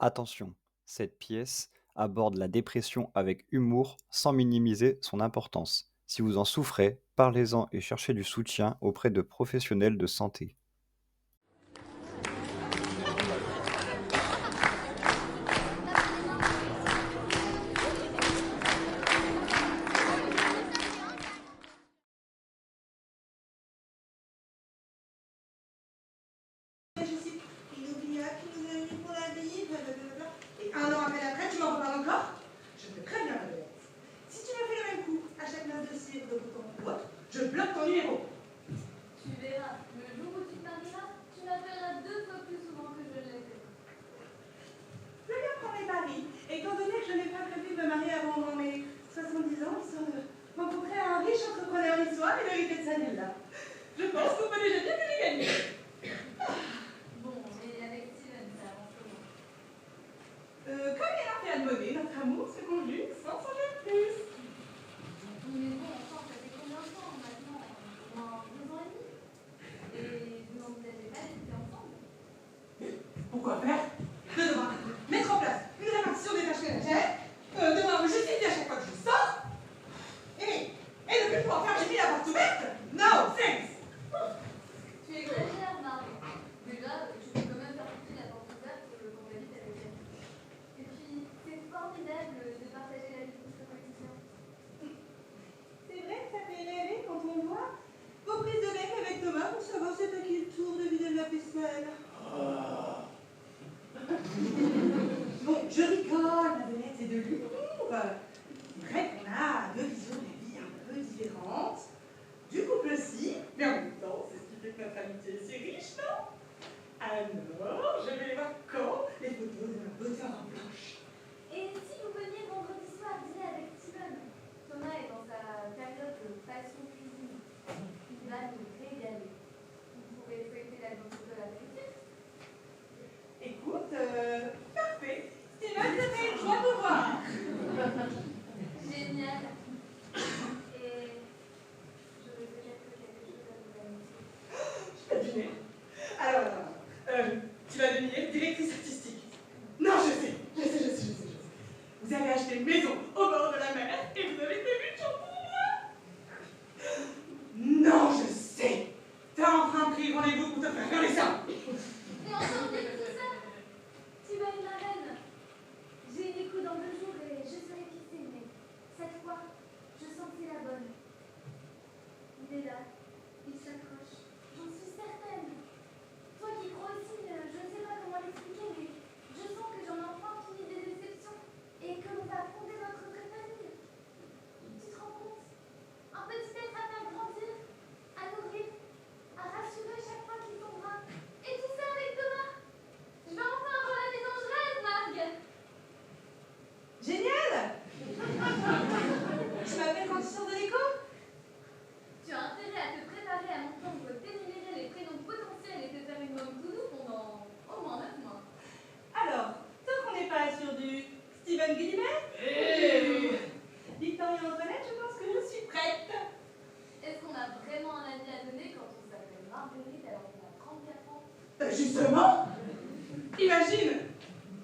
Attention, cette pièce aborde la dépression avec humour sans minimiser son importance. Si vous en souffrez, parlez-en et cherchez du soutien auprès de professionnels de santé. Il oublia qu'il nous a mis pour la vie, blablabla. Et un an à peine après, tu m'en reparles encore? Je te préviens, Madeleine. Si tu me fais le même coup à chaque note de cire de bouton ou autre, je bloque ton numéro. Tu verras, le jour où tu te marieras, tu m'appelleras 2 fois plus souvent que je l'ai fait. Je viens prendre mes paris. Et étant donné que je n'ai pas prévu de me marier avant mes 70 ans, histoire de rencontrer un riche entrepreneur niçois et d'hériter de sa villa. Je pense qu'on peut déjà dire que j'ai gagné. Bon, et avec Steven, ça avance comment? Comme il a fait à de monnaie, notre amour se conjugue sans changer de plus. Mais bon, enfin, ça fait combien de temps maintenant? Au moins 2 ans et demi. Et vous n'envisagez pas d'habiter ensemble? Pourquoi faire? De devoir mettre en place une répartition des tâches ménagères, devoir me justifier à chaque fois que je sors, et ne plus pouvoir fermer la porte ouverte? No thanks! Tu exagères, Marc. Déjà, tu peux quand même faire porter la porte ouverte quand t'habites avec elle. Et puis, c'est formidable de partager la vie de ce politicien. C'est vrai que ça fait rêver quand on voit vos prises de bec avec Thomas pour savoir c'est à qui le tour de vider la vaisselle. Bon, je rigole, Madeleine, c'est de l'humour. C'est vrai qu'on a deux visions de la vie un peu différentes. Du couple aussi, mais en même temps, c'est ce qui fait que notre amitié est si riche, non? Alors, je vais voir quand les photos de ma beauté en blanche. Et si vous veniez vendredi soir dîner avec Steven? Thomas est dans sa période de passion cuisine. Il va nous régaler. Vous pourrez feuilleter la boutique de l'apéritif. Écoute, parfait. Steven, c'était trop de voir. Génial. Et je vais peut-être quelque chose à vous annoncer. Je vais dîner. Alors, tu vas devenir directrice artistique. Non, je sais. Vous avez acheté une maison au bord de la mer et vous avez prévu de chanter. Non, je sais. T'as enfin pris rendez-vous pour te faire faire les seins. Et encore mieux que tout ça, Steven ma reine. J'ai une écho dans 2 jours et je serai fixée, mais cette fois, je sens que c'est la bonne. Il est là, il s'accroche, j'en suis certaine. Toi qui crois aussi, je ne sais pas comment l'expliquer, mais je sens que j'en ai enfin fini des déceptions et que l'on va fonder notre vraie famille. Tu te rends compte? Un petit être à faire grandir, à nourrir, à rassurer chaque fois qu'il tombera. Et tout ça avec Thomas. Je vais enfin avoir la maison de rêve, Marc. Génial. Tu m'appelles quand tu sors de l'écho? Tu as intérêt à te préparer à m'entendre t'énumérer les prénoms potentiels et te faire une môme doudou pendant au moins 9 mois. Alors, tant qu'on n'est pas sur du Steven Gillimer, Victoria Antoinette, je pense que je suis prête. Est-ce qu'on a vraiment un avis à donner quand on s'appelle Marguerite alors qu'on a 34 ans? Justement, imagine,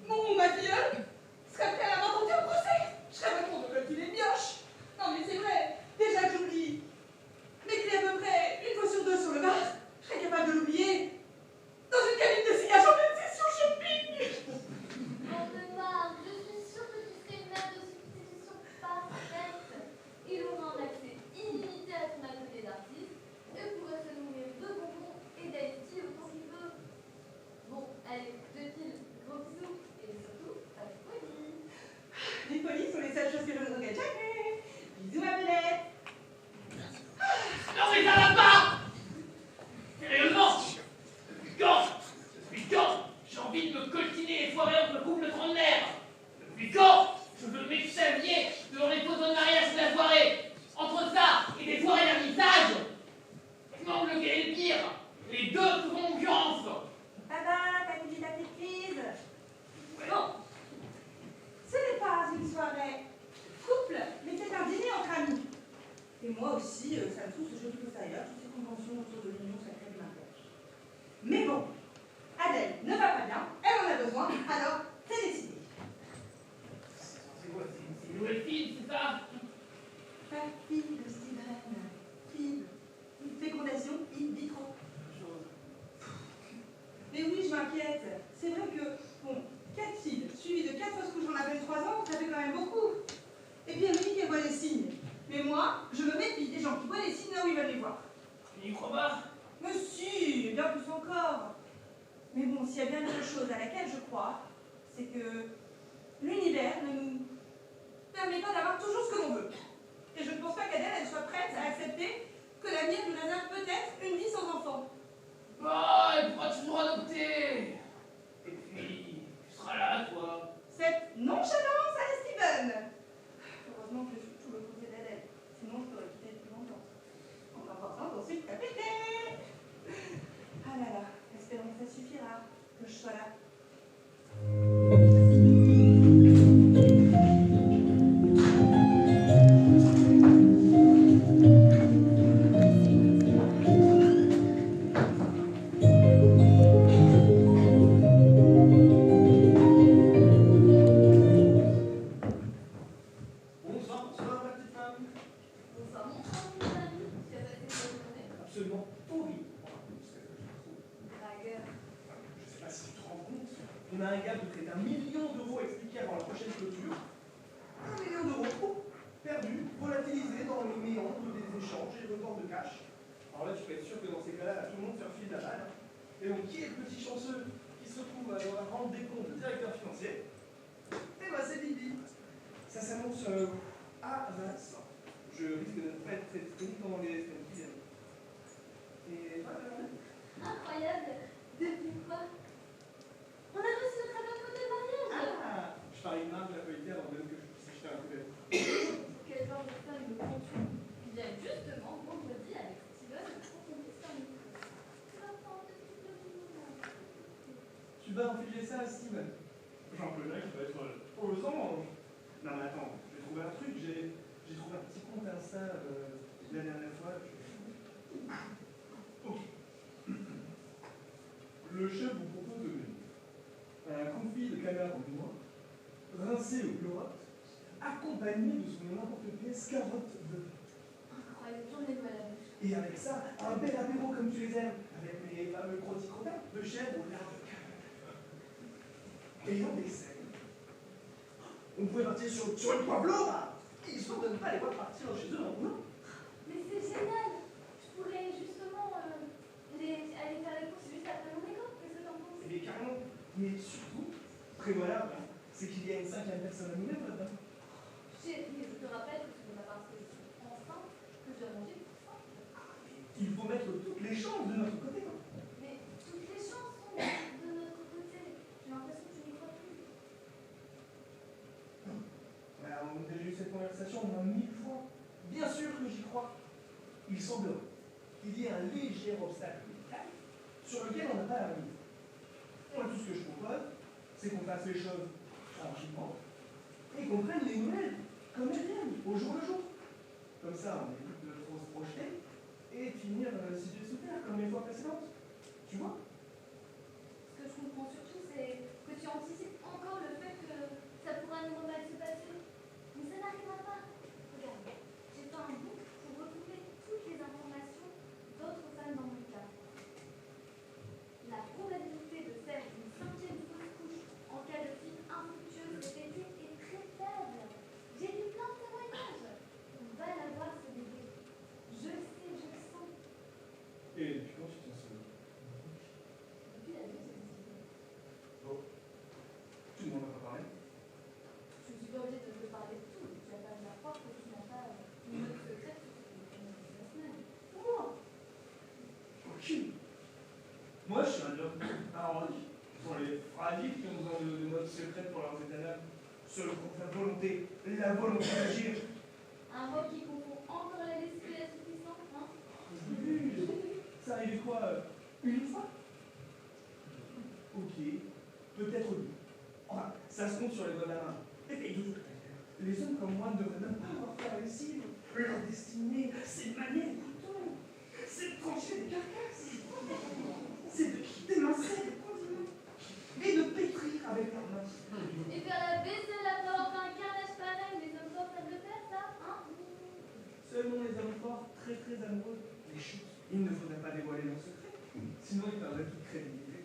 mon ou ma filleule serait prêt à m'abandonner au procès. Je serais pas contre comme les mioches. Non mais c'est vrai, déjà que j'oublie mes clés à peu près 1 fois sur 2 sur le bar, je serais capable de l'oublier dans une cabine de sillage en pleine session shopping. Valdemar, je suis sûre que tu serais une mère de substitution parfaite. Il aura un accès illimité à ton atelier d'artiste et pourrait se nourrir de bonbons et d'Haïti autant qu'il veut. Bon, allez, je file. Gros bisous et surtout, pas de folie. Les folies sont les seules choses que je ne regrette jamais. Bisous ma belette. Non mais ça va pas! Sérieusement! Depuis quand j'ai envie de me coltiner et foirer entre couple trentenaire? Depuis quand je veux m'examiner devant les photos de mariage de la soirée? Entre ça et des soirées d'arbitrage, je m'en lequel est le pire. Les deux font concurrence. T'as fini ta petite crise? Ouais. Bon, ce n'est pas une soirée couple, mais c'est un dîner entre amis. Et moi aussi, ça me touche ce jeu de ailleurs, toutes ces conventions autour de l'union sacrée du mariage. Mais bon, Adèle ne va pas bien, elle en a besoin, alors c'est décidé. c'est que l'univers ne nous permet pas d'avoir toujours ce que l'on veut. Et je ne pense pas qu'Adèle, elle soit prête à accepter que l'avenir nous réserve peut-être une vie sans enfant. Bah, elle pourra toujours adopter. Et puis, tu seras là, toi. Cette nonchalance à Steven. Heureusement que je suis tout le côté d'Adèle, sinon je t'aurais quitté depuis longtemps. En important ensuite t'as pété. Ah là là, espérons que ça suffira, que je sois là. Bonsoir, ma petite femme. Bonsoir, mon ami. Tu as passé une bonne journée? Absolument horrible. Ce que je trouve. Dragueur. Je ne sais pas si tu te rends compte, on a un gars de près d'1 million d'euros expliqué avant la prochaine clôture. 1 million d'euros perdus, volatilisés dans les méandres des échanges et reports de cash. Alors là, tu peux être sûr que dans ces cas-là, tout le monde se refile la balle. Et donc, qui est le petit chanceux qui se retrouve dans la rente des comptes de directeur financier? Eh ben, c'est Bibi. Ça s'annonce harassant. Je risque de ne pas être très disponible pendant les semaines qui viennent. Et voilà. Incroyable. Depuis quoi? On a reçu notre album photo de mariage. Ah, je parie une marque de la politesse avant même que je puisse acheter un coup d'œil. Quel genre de femme me comptes-tu? Il vient justement vendredi avec Steven pour qu'on puisse faire une photo. Tu vas prendre de tout le monde. Tu vas enfiler ça à Steven. J'en connais qui va être aux anges. Non mais attends, j'ai trouvé un truc, j'ai trouvé un petit compte Insta la dernière fois. Ok. Le chef vous propose de venir. Un confit de canard en noix, rincé au chlorote, accompagné de son n'importe pièce carotte de Incroyable, j'en ai de mal à la bouche. et avec ça, un bel apéro comme tu les aimes, avec mes fameux crottis-crottins de chèvre au lard de canne. Et en dessert, on pouvait partir sur une Pablo, là. Histoire de ne pas les voir partir chez eux en roulant. Mais c'est génial. Je pourrais justement aller faire les courses juste après mon école. Qu'est-ce que t'en penses? Et bien carrément, mais surtout, prévoyable, hein, c'est qu'il y a une 5e personne à nous-mêmes là-dedans. Chérie, je te rappelle que c'est pas parce que je suis enceinte que je dois manger pour ça. Il faut mettre toutes les chances de notre côté. Quoi. Mais toutes les chances sont de notre côté. J'ai l'impression que tu n'y crois plus. Voilà, on a déjà eu cette conversation au moins 1000 fois. Bien sûr que j'y crois. Il semblerait qu'il y ait un léger obstacle médical sur lequel on n'a pas la mise. Moi, tout ce que je propose, c'est qu'on fasse les choses tranquillement et qu'on prenne les nouvelles comme elles viennent, au jour le jour. Comme ça, on évite de trop se projeter et finir si Dieu sous terre comme les fois précédentes. Tu vois? Ce que je comprends surtout, c'est que tu anticipes encore le fait que ça pourra nous mal se passer. Mais ça n'arrivera pas. Regarde, j'ai fait un book pour regrouper toutes les informations d'autres femmes dans mon cas. La probabilité de faire une 5e fausse couche en cas de fille infructueuse répétée est très faible. J'ai lu plein de témoignages. On va l'avoir, ce bébé. Je le sais, je le sens. Et depuis quand tu t'en souviens? Depuis la deuxième saison. Bon. Tu ne m'en as pas parlé? Je suis pas obligée de te parler de tout. Tu vas pas me faire croire que tu n'as pas une note secrète sur ce que tu connais depuis la semaine. Moi, Aucune. Moi, je suis un homme arrondi. Pour les fragiles qui ont besoin de notes secrètes pour leurs états d'âme. Seul contre la volonté d'agir. un mot qui confond encore la lessive et l'assouplissement, hein? Ça arrive quoi une fois? Ok, peut-être deux. Enfin, ça se compte sur les doigts de la main. Et puis, de toute manière, les hommes comme moi ne devraient même pas avoir fait la lessive. Leur destinée, c'est de manier les couteaux. C'est de trancher des carcasses. C'est de démasser des condiments. Et de pétrir avec leurs mains. Et faire la vaisselle après avoir fait un carnage pareil, les hommes forts savent le faire, ça, hein? Seulement les hommes forts, très très amoureux, les chutes, il ne faudrait pas dévoiler leurs secrets. Sinon, ils perdraient toute crédibilité.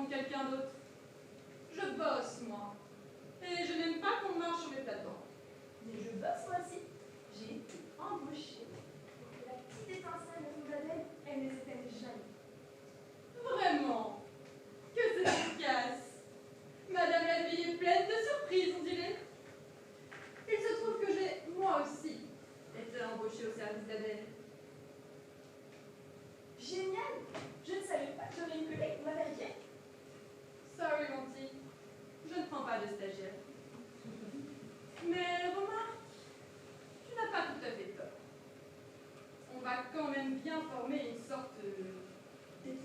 prendre quelqu'un d'autre. Je bosse, moi. Et je n'aime pas qu'on marche sur mes plates-bandes. Mais je bosse moi aussi. J'ai été embauchée pour que la petite étincelle de d'Adèle, elle ne s'éteigne jamais. Vraiment. Que c'est efficace. Madame la vie est pleine de surprises, on dirait. Il se trouve que j'ai, moi aussi, été embauchée au service d'Adèle. Génial! Je ne savais pas que j'aurais une collègue qui m'appelle hier. Sorry, Monty. Je ne prends pas de stagiaire. Mais remarque, tu n'as pas tout à fait tort. On va quand même bien former une sorte d'équipe.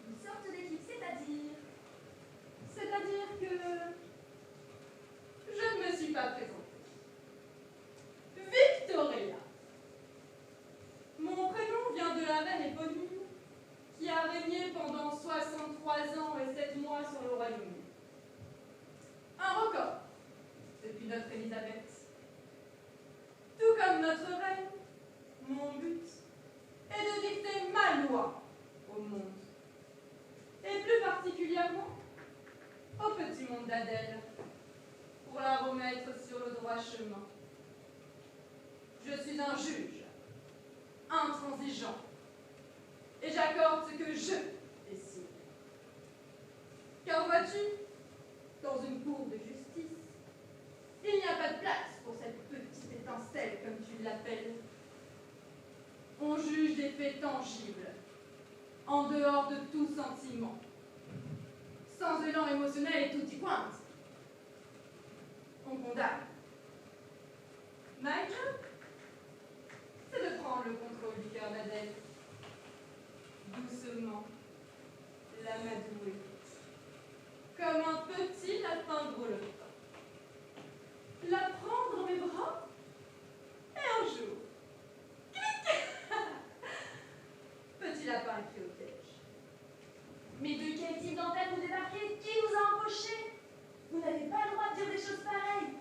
Une sorte d'équipe, c'est-à-dire. C'est-à-dire que je ne me suis pas présentée. Victoria. Mon prénom vient de la reine éponyme qui a régné pendant 63 ans et 7 mois sur le Royaume-Uni. Un record depuis notre Élisabeth. Tout comme notre reine, mon but est de dicter ma loi au monde. Et plus particulièrement au petit monde d'Adèle, pour la remettre sur le droit chemin. Je suis un juge, intransigeant, et j'accorde ce que je décide. Car vois-tu, dans une cour de justice, il n'y a pas de place pour cette petite étincelle, comme tu l'appelles. On juge des faits tangibles, en dehors de tout sentiment, sans élan émotionnel et tout y pointe. On condamne. My job, c'est de prendre le contrôle du cœur d'Adèle. Doucement, l'amadouer, comme un petit lapin grelottant. La prendre dans mes bras, et un jour, clic. Petit lapin est pris au piège. Mais de quel type d'antenne vous débarquez? Qui vous a embauché? Vous n'avez pas le droit de dire des choses pareilles.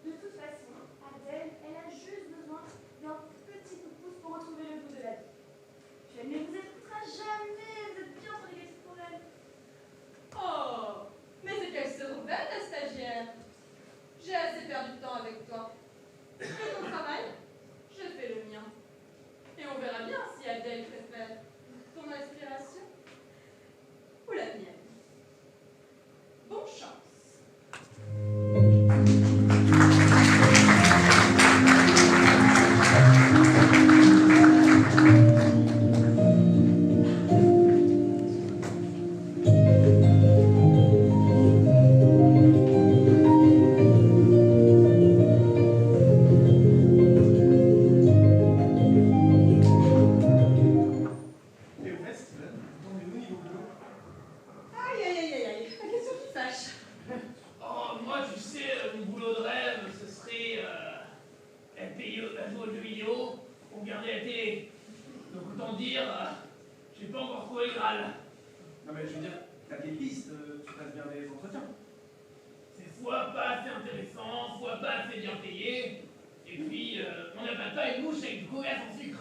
De toute façon, Adèle, elle a juste besoin d'un petit coup de pouce pour retrouver le goût de la vie. Puis elle ne vous écoutera jamais, vous êtes bien trop négatif pour elle. Oh, mais c'est qu'elle se rebelle, la stagiaire. J'ai assez perdu de temps avec toi. Fais ton travail, je fais le mien. Et on verra bien si Adèle préfère ton inspiration ou la mienne. Bonne chance. Et au fait, Steven, t'en es où niveau boulot? Aïe, aïe, aïe, aïe, aïe, la question qui fâche. Oh, moi, tu sais, mon boulot de rêve, ce serait être payé à jouer aux jeux vidéo ou regarder la télé. Donc autant dire, j'ai pas encore trouvé le Graal. Non mais je veux dire, t'as des pistes, tu passes bien les entretiens. C'est soit pas assez intéressant, soit pas assez bien payé, et puis on n'appelle pas une mouche avec du coca sans sucre.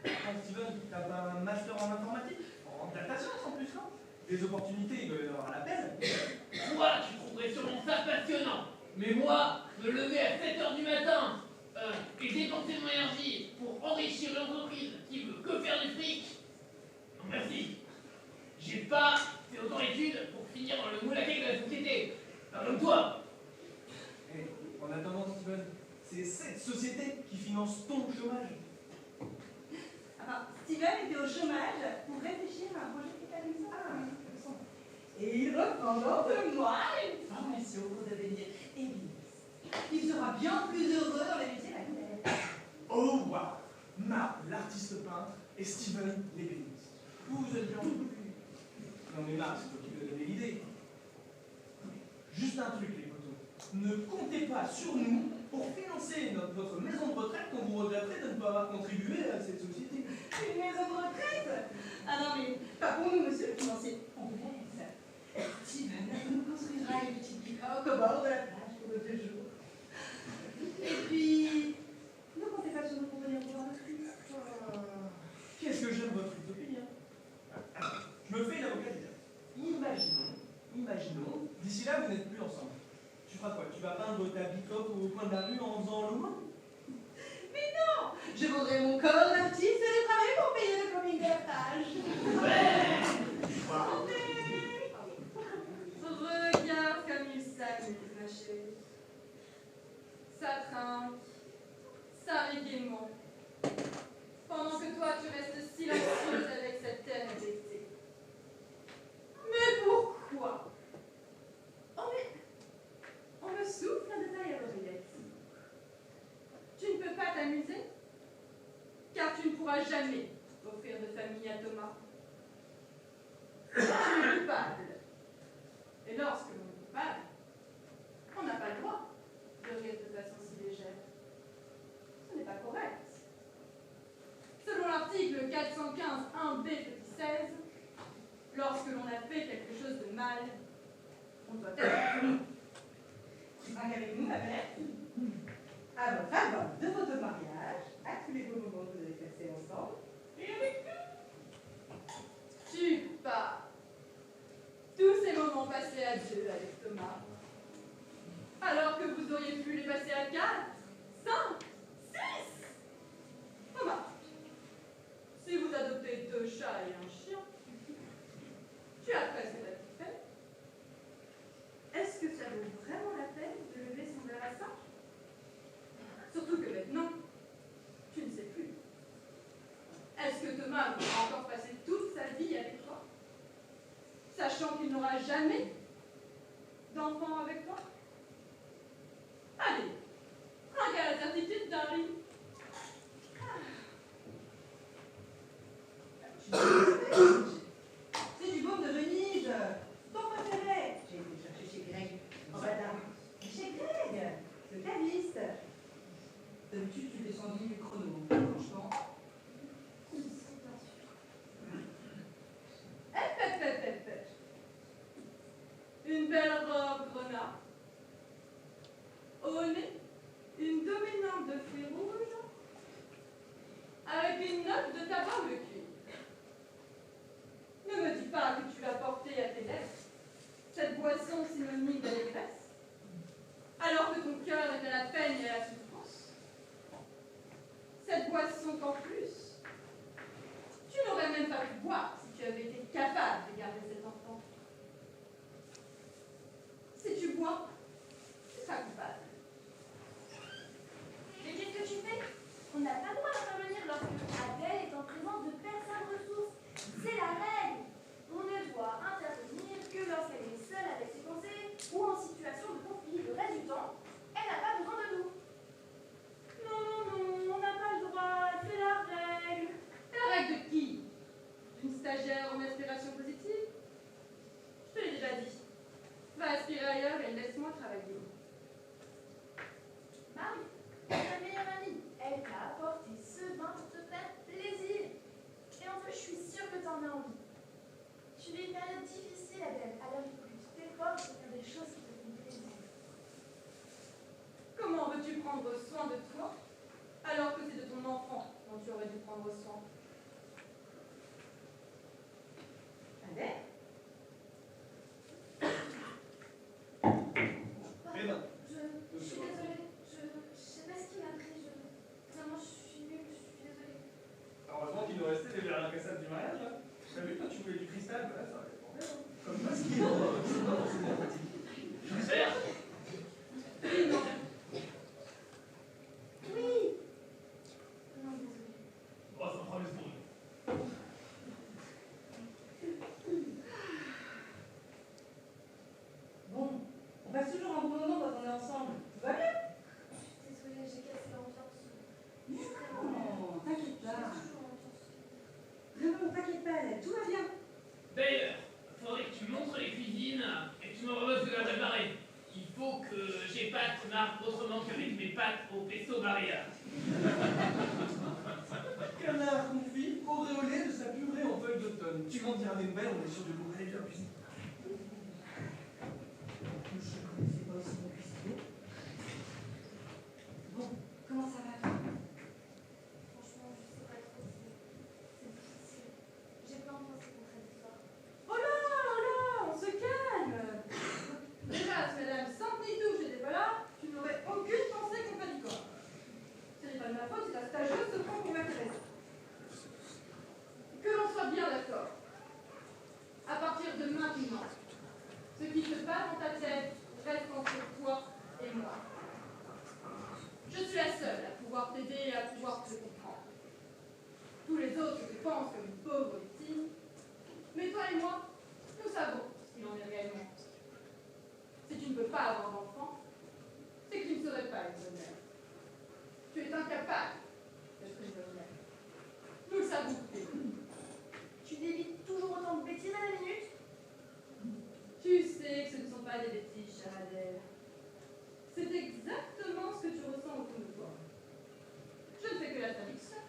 Attends, Steven, t'as pas un master en informatique? En data science en plus, non? Des opportunités, il doit y en avoir à l'appel. Toi, tu trouverais sûrement ça passionnant, mais moi, me lever à 7h du matin et dépenser mon énergie pour enrichir une entreprise qui veut que faire du fric, non merci. J'ai pas fait autant d'études pour finir dans le moule à cake de la société. Pas comme toi. Et en attendant, Steven, c'est cette société qui finance ton chômage. Alors, Steven était au chômage pour réfléchir à un projet qui est comme ça. Et il reprend dans 2 mois une formation pour devenir ébéniste. Il sera bien plus heureux dans les métiers manuels. Oh waouh! Marc, l'artiste peintre, et Steven, l'ébéniste. Vous êtes bien occupés. Non mais Marc, c'est toi qui lui as donné l'idée. Juste un truc, les potos. Ne comptez pas sur nous pour financer votre maison de retraite quand vous regretterez de ne pas avoir contribué à cette société. Une maison de retraite? Ah non, mais pas pour nous, monsieur le financier. On vous laisse. Steven nous construira une petite bicoque au bord de la plage pour 2 jours. Et puis, ne comptez pas sur nous pour venir voir notre fils. Qu'est-ce que j'aime votre utopie, hein? Alors, je me fais l'avocat du diable. imaginons, d'ici là, vous n'êtes plus ensemble. Tu feras quoi? Tu vas peindre ta bitoque au coin de la rue en faisant l'aumône? Mais non, je vendrai mon corps d'artiste et les travailler pour payer le coming d'héritage. Regarde comme il s'amuse, ma chérie. Ça trinque, ça rit gaiement. Pendant que toi, tu restes silencieuse avec cette air hébétée. Mais pourquoi? On me souffle un détail à l'oreillette. Tu ne peux pas t'amuser, car tu ne pourras jamais offrir de famille à Thomas. Tu es coupable. Et lorsque l'on est coupable, on n'a pas le droit de rire de façon si légère. Ce n'est pas correct. Selon l'article 415 1b petit 16, lorsque l'on a fait quelque chose de mal, on doit être puni. Tu trinques avec nous, ma belle? À votre album de photos de mariage, à tous les beaux moments que vous avez passés ensemble, et avec nous. Tu pars. Tous ces moments passés à deux avec Thomas. Alors que vous auriez pu les passer à 4, 5, 6. Thomas, si vous adoptez 2 chats et un chien, tu as presque ta petite fête. Est-ce que ça vaut vraiment la peine de lever son verre à 5? Surtout que maintenant, tu ne sais plus. Est-ce que Thomas voudra encore passer toute sa vie avec toi, sachant qu'il n'aura jamais d'enfant avec toi? Allez, trinque à la certitude d'un lit. C'est du baume de Venise, ton préféré. J'ai été chercher chez Greg, en bas. Chez Greg, le caviste. D'habitude, tu descendis du chrono, franchement. Une belle robe grenat. Au nez, une dominante de fruits rouges, avec une note de tabac de cuir. Ne me dis pas que tu l'as portée à tes lèvres, cette boisson synonyme d'allégresse, alors que ton cœur est à la peine et à la souffrance. Cette boisson qu'en plus, tu n'aurais même pas pu boire si tu avais été capable de garder cet enfant. Si tu bois, tu seras coupable. Mais qu'est-ce que tu fais? On n'a pas le droit d'intervenir lorsque Adèle est en présence de personnes ressources. C'est la règle. On ne doit intervenir que lorsqu'elle est seule avec ses pensées ou en situation de conflit. Le reste du temps, elle n'a pas besoin de nous. Non, on n'a pas le droit, c'est la règle. La règle de qui? D'une stagiaire en aspiration positive? Je te l'ai déjà dit. Va aspirer ailleurs et laisse-moi travailler. Marie, ta meilleure amie, elle t'a apporté ce vin pour te faire plaisir. Et en plus, je suis sûre que t'en as envie. Tu vis une période difficile, Adèle, alors il faut que tu t'efforces de faire des choses qui te font plaisir. Comment veux-tu prendre soin de toi alors que c'est de ton enfant dont tu aurais dû prendre soin? Adèle? Eh ben, Je suis désolée. Je sais pas ce qui m'a pris. Vraiment, je suis nulle, je suis désolée. heureusement qu'il nous restait les verres incassables du mariage, là. T'as vu, toi, tu voulais du cristal, voilà, ça aurait été bon. Comme toi, ce qui est c'est pratique. Sincère? Oui, non. Oui. Non, désolée. Bon, ça me prend le secondes. Bon, on passe toujours un bon moment quand on est ensemble. Tout va bien? Désolée, j'ai cassé l'ambiance. Non, t'inquiète J'ai pas. toujours l'ambiance. Vraiment, t'inquiète pas, Adèle, tout va bien. D'ailleurs, faudrait que tu montres les cuisines et que tu me remettes ce que tu as préparé. Il faut que j'épate Marc autrement qu'avec mes pâtes au pesto barilla. Canard confit, auréolé de sa purée en feuilles d'automne. Tu m'en diras des nouvelles, on est sûr de vous aller bien cuisiner. Je ne connaissais pas aussi mon cuisinier. Bon, comment ça va? Franchement, je sais pas trop. C'est difficile. J'ai plein de pensées contradictoires. Oh là, on se calme. Ce qui se passe dans ta tête reste entre toi et moi. Je suis la seule à pouvoir t'aider et à pouvoir te comprendre. Tous les autres te pensent comme une pauvre victime, mais toi et moi, nous savons ce qu'il en est réellement. Si tu ne peux pas avoir d'enfant, c'est que tu ne serais pas une bonne mère. Tu es incapable d'être une bonne mère. Nous le savons tous les deux. Tu débites toujours autant de bêtises à la minute? Tu sais que ce ne sont pas des bêtises, chère Adèle. C'est exactement ce que tu ressens au fond de toi. Je ne fais que la traduction.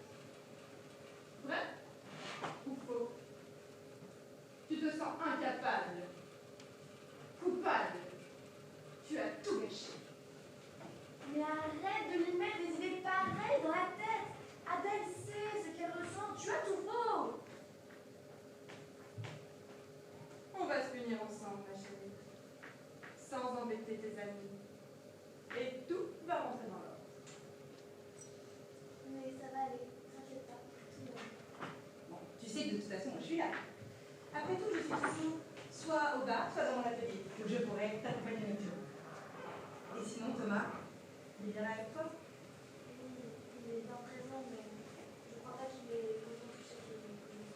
Vrai ou faux? Tu te sens incapable, coupable. Tu as tout gâché. Mais arrête de lui mettre des idées pareilles dans la tête. Adèle sait ce qu'elle ressent. Tu as tout faux. On va se punir ensemble, ma chérie. Sans embêter tes amis. Et tout va rentrer dans l'ordre. Mais ça va aller. T'inquiète pas. Tout va bien. Bon, tu sais que de toute façon, moi, je suis là. Après tout, je suis toujours soit au bar, soit dans mon atelier. Donc je pourrais t'accompagner avec toi. Et sinon, Thomas, il est bien là avec toi? Il est bien présent, mais je crois pas qu'il ait autant touché que lui.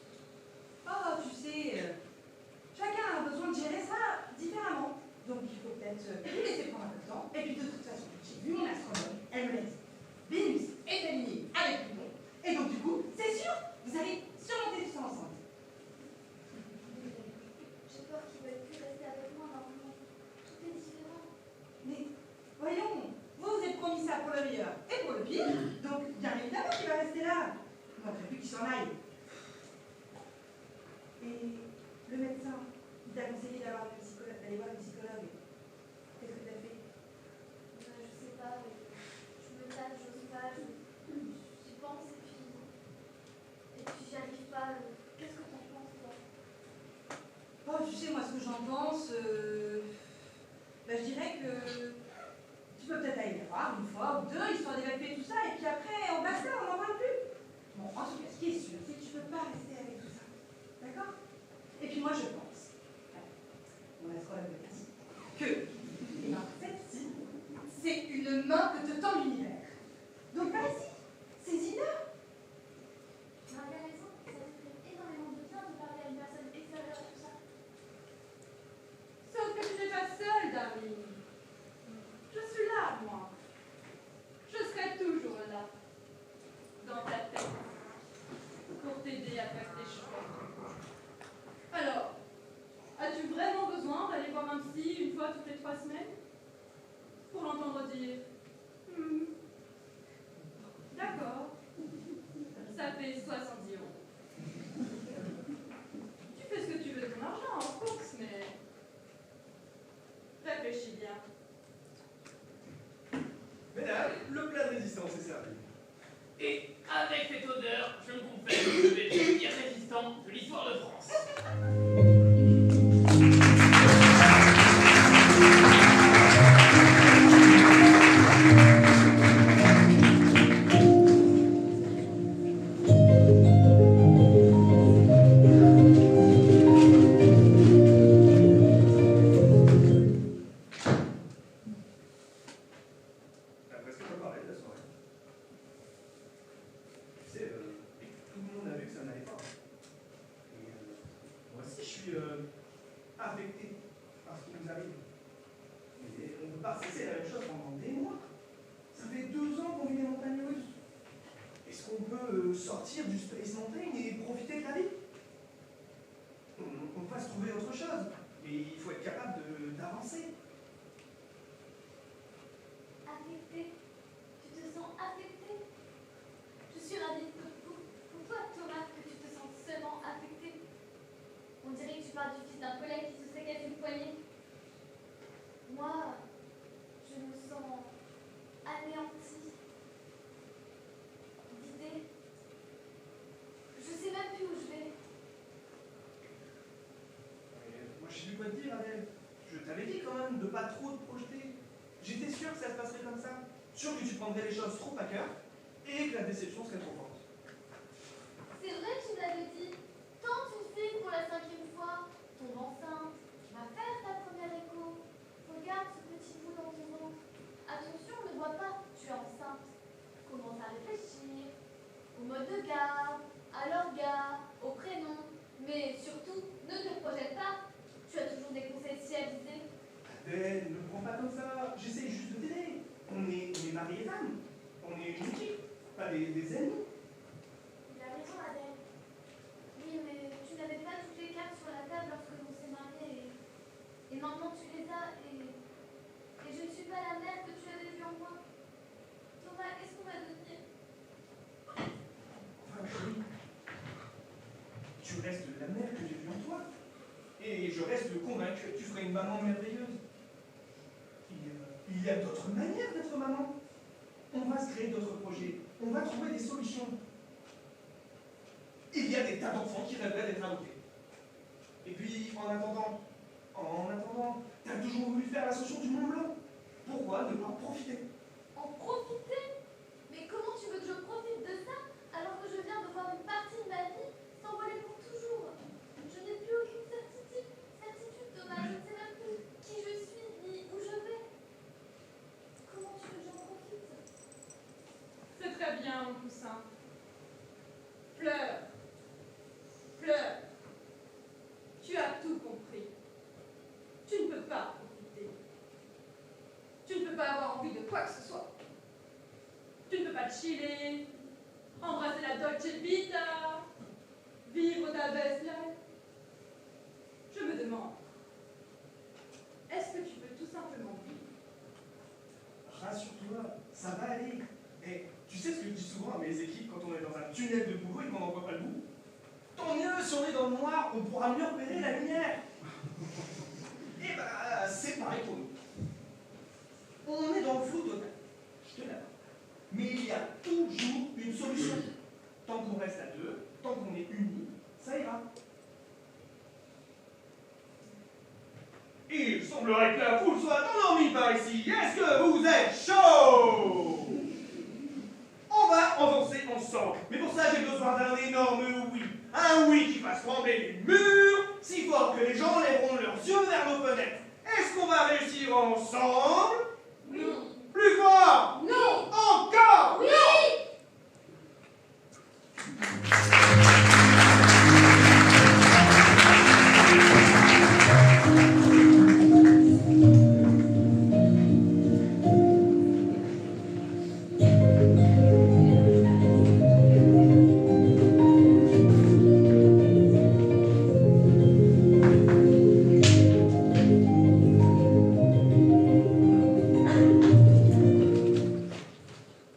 Oh, tu sais, chacun a besoin de gérer ça différemment. Donc il faut peut-être lui laisser prendre un peu de temps. Et puis de toute façon, j'ai vu mon astronome, elle me l'a dit. Vénus est alignée avec Pluton. Et donc du coup, c'est sûr, vous allez surmonter tout ça ensemble. J'ai peur qu'il veuille plus rester avec moi maintenant. Tout est différent. Mais voyons, vous vous êtes promis ça pour le meilleur et pour le pire. Donc bien évidemment qu'il va rester là. Il manquerait plus qu'il s'en aille. Et le médecin, il t'a conseillé d'aller voir le psychologue. Qu'est-ce que tu as fait? Je sais pas. Je me tâte, j'ose pas. J'y pense et puis j'y arrive pas. Qu'est-ce que t'en penses, toi? Oh, tu sais, moi, ce que j'en pense, je dirais que tu peux peut-être aller les voir une fois ou deux, histoire d'évacuer tout ça, et puis après, on basta, on n'en parle plus. Bon, en tout cas, ce qui est sûr, c'est que tu peux pas rester avec tout ça. D'accord? Et puis moi, je pense, mon astrologue me dit, que celle-ci, c'est une main que te tend l'univers. Donc vas-y, saisis-la. Tu as bien raison. Ça te fait énormément de bien de parler à une personne extérieure à tout ça. Sauf que tu n'es pas seule, Darling. Je suis là, moi. Je serai toujours là, dans ta tête, pour t'aider à faire tes choix. Alors, as-tu vraiment besoin d'aller voir un psy une fois toutes les 3 semaines? Pour l'entendre dire Hmm, d'accord, ça fait 70 €. Tu fais ce que tu veux de ton argent, en course, mais réfléchis bien. Mesdames, le plat de résistance est servi. Et avec cette odeur, je me confesse que je vais être le pire résistant de l'histoire de France. T'as presque pas parlé de la soirée. Tu sais, tout le monde a vu que ça n'allait pas. Et moi aussi, je suis affecté par ce qui nous arrive. Mais on ne peut pas cesser la même chose pendant des mois. Ça fait 2 ans qu'on vit les montagnes russes. Est-ce qu'on peut sortir du Space Mountain et profiter de la vie? On va se trouver autre chose. Mais il faut être capable d'avancer. Affecté. Tu te sens affecté. Je suis ravie pour toi, Thomas, que tu te sens seulement affecté. On dirait que tu parles du fils d'un collègue qui se sait cassé une poignée. Moi, je me sens anéantie d'idées. Je sais même plus où je vais. Moi, je sais plus quoi te dire, Adèle. Je t'avais dit quand même de pas trop te projeter. J'étais sûr que ça se passerait comme ça. Sûr que tu prendrais les choses trop à cœur et que la déception serait trop forte. C'est vrai que tu me l'avais dit. Tente une fille pour la 5e fois. Tombe enceinte. Va faire ta première prends pas comme ça. J'essaie juste de t'aider. On est mari et femme. On est une équipe, pas des ennemis. Il a raison, Adèle. Oui, mais tu n'avais pas toutes les cartes sur la table lorsque l'on s'est mariés. Et maintenant tu les as. Et je ne suis pas la mère que tu avais vue en moi. Thomas, qu'est-ce qu'on va devenir? Enfin, chérie, tu restes la mère que j'ai vue en toi. Et je reste convaincu que tu ferais une maman merveilleuse. Il y a d'autres manières d'être maman. On va se créer d'autres projets. On va trouver des solutions. Il y a des tas d'enfants qui rêveraient d'être adoptés. Et puis, en attendant, t'as toujours voulu faire l'association du Mont Blanc. Pourquoi ne pas en profiter? En profiter? Mais comment tu veux que je profite de ça alors que je viens de voir une partie de ma vie s'envoler pour toujours? Je n'ai plus aucune certitude, Thomas. Je ne sais même plus qui je suis ni où je vais. Comment tu veux que j'en profite? C'est très bien, mon poussin. Pleure. Pleure. Tu as tout compris. Tu ne peux pas profiter. Tu ne peux pas avoir envie de quoi que ce soit. Tu ne peux pas chiller, embrasser la Dolce Vita, vivre ta best life. Je me demande, est-ce que tu peux tout simplement vivre? Rassure-toi, ça va aller. Et tu sais ce que je dis souvent à mes équipes quand on est dans un tunnel de boulot et qu'on n'en voit pas le bout? Tant mieux, si on est dans le noir, on pourra mieux repérer la lumière. Et bah, c'est pareil pour nous. On est dans le flou total, je te l'accorde. Mais il y a toujours une solution. Tant qu'on reste à deux, tant qu'on est unis, ça ira. Il semblerait que la foule soit endormie par ici. Est-ce que vous êtes chaud? On va avancer ensemble. Mais pour ça, j'ai besoin d'un énorme oui. Un oui qui fasse trembler les murs, si fort que les gens lèveront leurs yeux vers nos fenêtres. Est-ce qu'on va réussir ensemble? Oui. Plus fort? Non. Encore? Oui!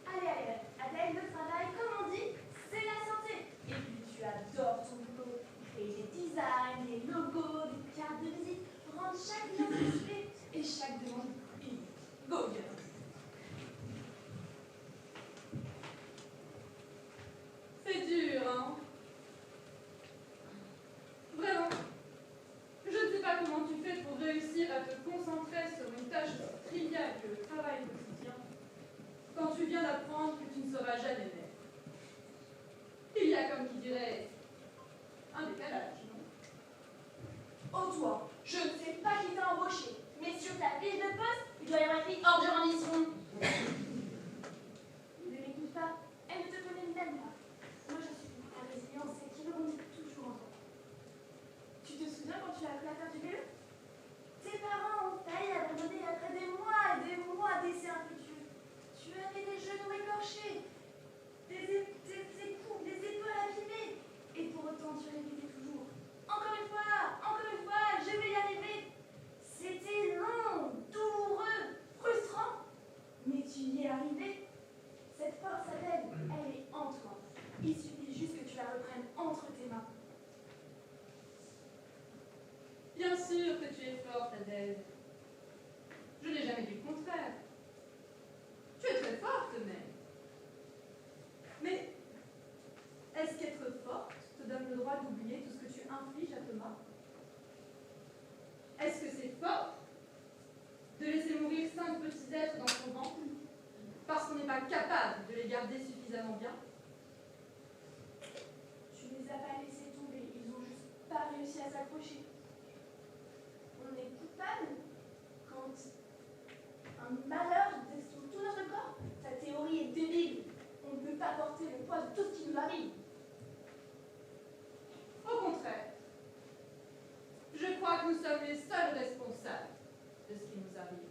Allez, Adèle, le travail, comme on dit, c'est la santé. Et puis tu adores ton boulot. Créer des designs, des logos, des cartes de visite, rendre chaque client satisfait et chaque demande unique. Go, bien. C'est dur, hein? Vraiment. Je ne sais pas comment tu fais pour réussir à te concentrer sur une tâche aussi triviale que le travail quotidien quand tu viens d'apprendre que tu ne seras jamais mère. Il y a, comme qui dirait, un décalage, non? Oh toi, je ne sais pas qui t'a embauché, mais sur ta fiche de poste, il doit y avoir écrit ordre en mission. Ne m'écoute pas, elle ne te connaît même pas. Moi je suis la résilience et qui rebondit toujours en toi. Tu te souviens quand tu as appris à faire du vélo? Tes parents ont failli abandonner après des mois d'essais infructueux. Tu avais des genoux écorchés, des coups, des épaules abîmées. Et pour autant tu répétais toujours. Encore une fois, je vais y arriver. C'était long, douloureux, frustrant. Mais tu y es arrivé. Cette force, Adèle, elle est en toi. Il suffit juste que tu la reprennes entre tes mains. Bien sûr que tu es forte, Adèle. Je n'ai jamais dit le contraire. Tu es très forte, même. Mais est-ce qu'être forte te donne le droit d'oublier tout ce que tu infliges à Thomas? Est-ce que c'est fort de laisser mourir 5 petits êtres dans son ventre parce qu'on n'est pas capable de les garder suffisamment bien? Tu les as pas laissés tomber, ils ont juste pas réussi à s'accrocher. On est coupable quand un malheur descend tout notre corps. Ta théorie est débile. On ne peut pas porter le poids de tout ce qui nous arrive. Au contraire, je crois que nous sommes les seuls responsables de ce qui nous arrive.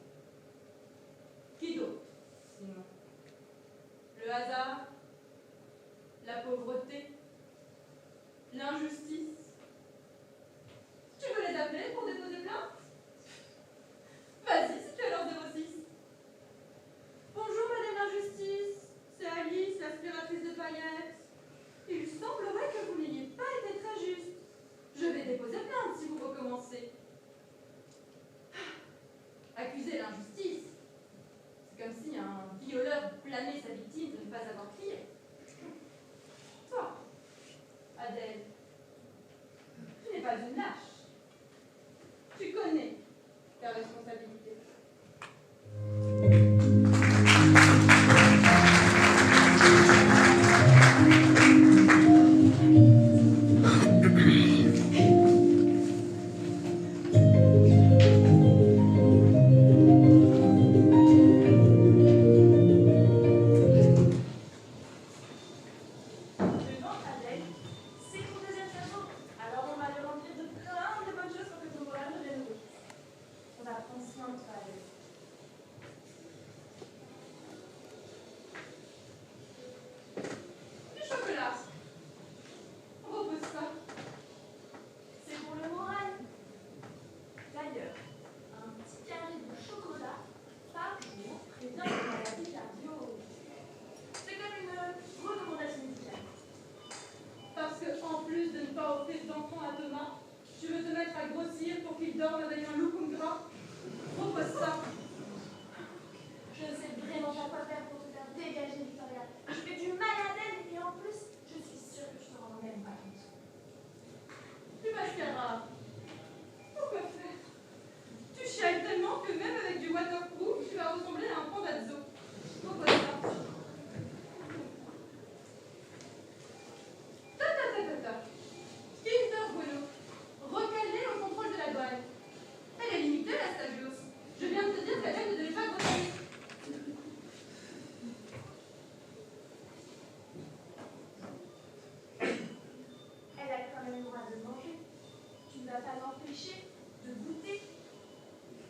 d'avoir pêché, de goûter.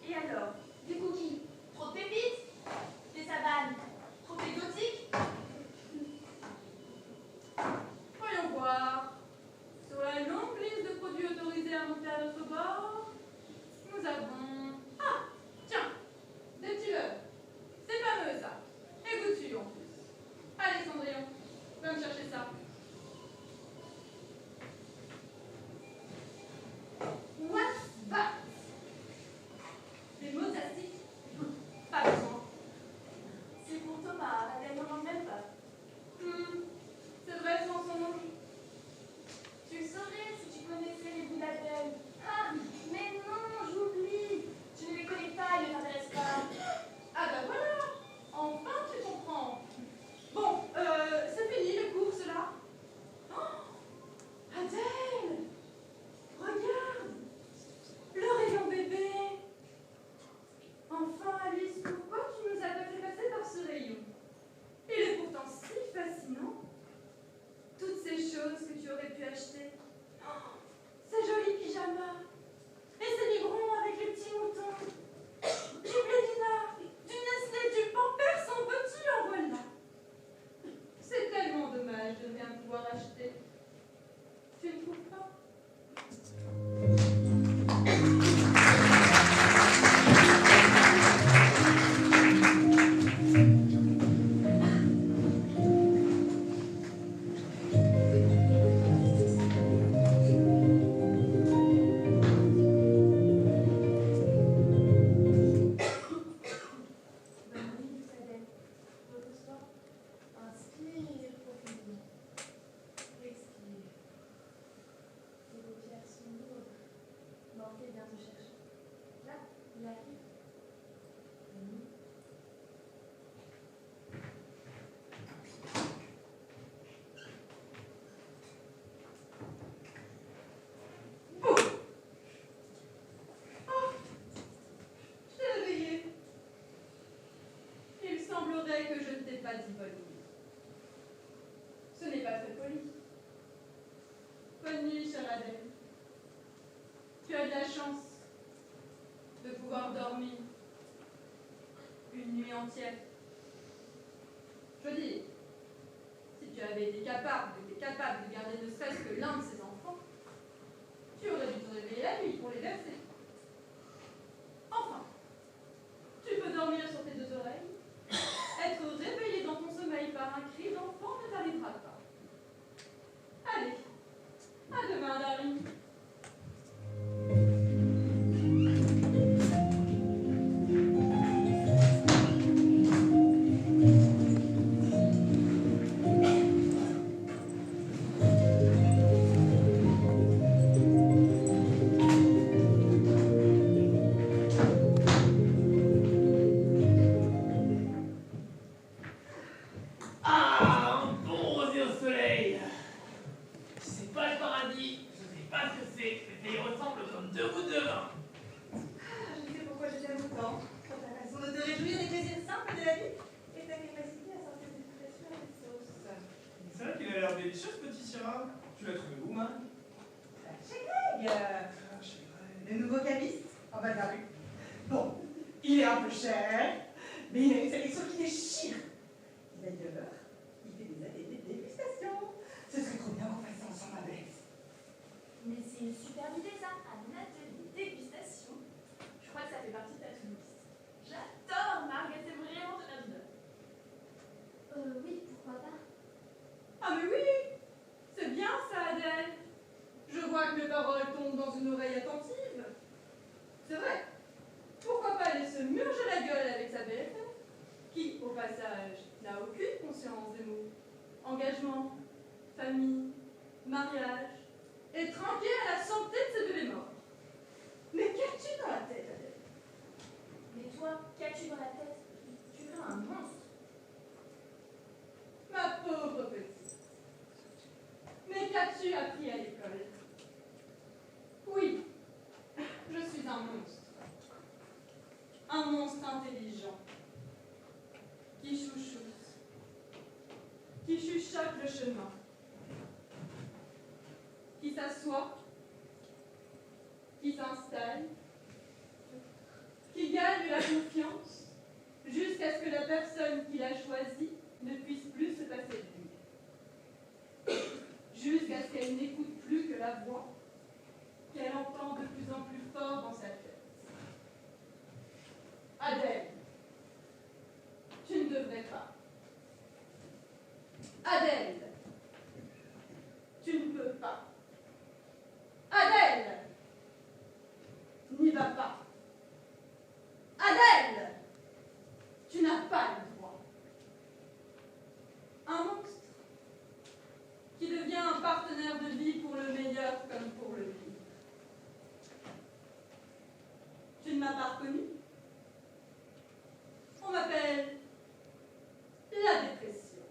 Et alors, des cookies, trop de pépites, des savanes, trop exotiques. Voyons voir. Sur la longue liste de produits autorisés à monter à notre bord, nous avons... Ah, tiens, des petits beurres. C'est fameux, ça. Et goûtus, en plus. Allez, Cendrillon, va me chercher ça. What's that? Des mosastiques? Pas besoin. C'est pour Thomas, elle n'en manque même pas. C'est vrai, sans son nom. Tu le saurais si tu connaissais les goûts d'Adèle. Ah, mais non, j'oublie. Tu ne les connais pas, ils ne t'intéressent pas. Ah bah voilà. Enfin, tu comprends. Bon, c'est fini le cours, là. Oh, Adèle, regarde, le rayon bébé. Enfin, Alice, pourquoi tu nous as pas fait passer par ce rayon? Il est pourtant si fascinant. Toutes ces choses que tu aurais pu acheter. Oh, ces jolis pyjamas. Et ces biberons avec les petits moutons. Du Blédina, du Nestlé, du Pampers, en veux-tu, en voilà. C'est tellement dommage de ne rien pouvoir acheter. Tu ne trouves pas? Inspire profondément. Expire. Tes paupières sont lourdes. Morphée vient te chercher. Là, il arrive. Je t'ai réveillé. Il semblerait que je ne t'ai pas dit bonne nuit. Ce n'est pas très poli. Bonne nuit, chère Adèle. Tu as de la chance de pouvoir dormir une nuit entière. Je veux dire, si tu avais été capable de garder ne serait-ce que l'un de ces enfants, tu aurais dû te réveiller la nuit pour les verser. Enfin, tu peux dormir sur tes deux oreilles. Être réveillé dans ton sommeil par un cri d'enfant ne t'arrivera pas. Allez, à demain, darling. Ah, un bon rosé au soleil. C'est pas le paradis, je sais pas ce que c'est, mais il ressemble comme deux gouttes de vin. Je sais pourquoi je t'aime autant. Pour ta façon de te réjouir des plaisirs simples de la vie et ta capacité à sortir des frustrations et des sauces. C'est vrai qu'il a l'air délicieux ce petit syrah. Tu l'as trouvé où, man? Chez Greg, Chez Greg. le nouveau caviste en bas de la rue. Bon, il est un peu cher, mais il a une sélection qui déchire. D'ailleurs, il fait des ateliers de dégustation. Ce serait trop bien qu'on fasse ça ensemble avec. Mais c'est une super idée ça, un atelier dégustation. Je crois que ça fait partie de ta to-do list. J'adore Marguerite, c'est vraiment de la vie. Oui, pourquoi pas. Ah mais oui, c'est bien ça, Adèle. Je vois que mes paroles tombent dans une oreille attentive. C'est vrai. Pourquoi pas aller se murger la gueule avec sa BFF, qui, au passage, n'a aucune conscience des mots. Engagement, famille, mariage, et tranquille à la santé de ses bébés morts. Mais qu'as-tu dans la tête, Adèle? Mais toi, qu'as-tu dans la tête? Tu veux un monstre. Ma pauvre petite. Mais qu'as-tu appris à l'école? Oui, je suis un monstre. Un monstre intelligent, qui chouchoute, qui chuchote le chemin, qui s'assoit, qui qui s'installe, qui gagne la confiance, jusqu'à ce que la personne qu'il a choisie ne puisse plus se passer de lui. Jusqu'à ce qu'elle n'écoute plus que la voix qu'elle entend de plus en plus fort dans sa tête. Adèle, tu ne devrais pas. Adèle, tu ne peux pas. Adèle, n'y va pas. Adèle, tu n'as pas le droit. Un monstre qui devient un partenaire de vie pour le meilleur comme pour le pire. Tu ne m'as pas reconnue? On m'appelle la dépression.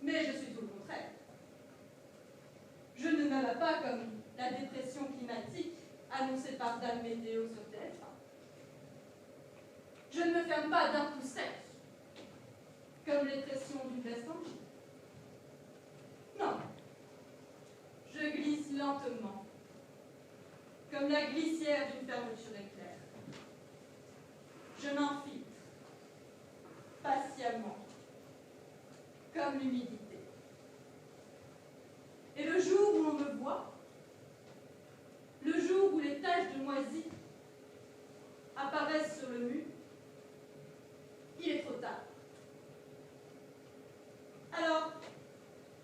Mais je suis tout le contraire. Je ne m'abat pas comme la dépression climatique annoncée par Dame Météo sur TF1. Je ne me ferme pas d'un coup sec, comme les pressions d'une veste en jean. Non. Je glisse lentement, comme la glissière d'une fermeture éclair. Je m'infiltre, patiemment, comme l'humidité. Et le jour où l'on me voit, le jour où les taches de moisie apparaissent sur le mur, il est trop tard. Alors,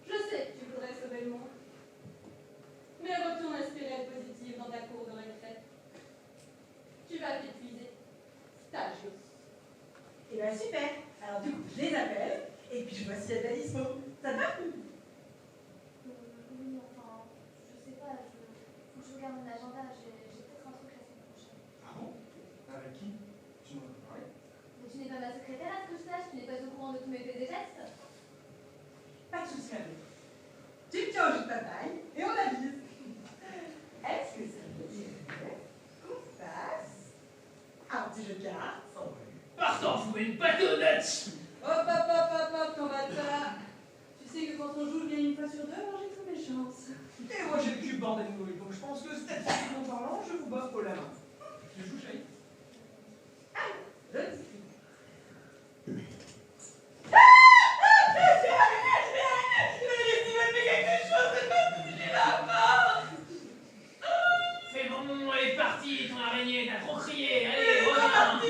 je sais que tu voudrais sauver le monde, mais retourne espérer être positive dans ta cour de récré. Tu vas t'épuiser, stagios. Eh bien super. Alors du coup, je les appelle, et puis je vois si elle est dispo. Ça te va? Oui, enfin, je sais pas, faut que je regarde mon agenda, j'ai peut-être un truc la semaine prochaine. Ah bon? Avec qui? Tu m'en as parlé? Mais tu n'es pas ma secrétaire à ce que je sache, tu n'es pas au courant de tous mes faits et gestes. Pas de soucis, ma belle. Tu me tiens au jus de papaye, et on avise. Est-ce que ça veut dire qu'on fasse un petit jeu de cartes sans bruit? Partons, vous une pâte aux nuts. Hop, ton bâtard. Tu sais que quand on joue bien une fois sur deux, alors j'ai toutes mes chances. Et moi j'ai le cul bordel de nouilles, donc je pense que statistiquement parlant, je vous bats au la main. Tu joues, chérie? Je le dis. C'est bon, elle est partie, ton araignée, t'as trop crié, allez, reviens.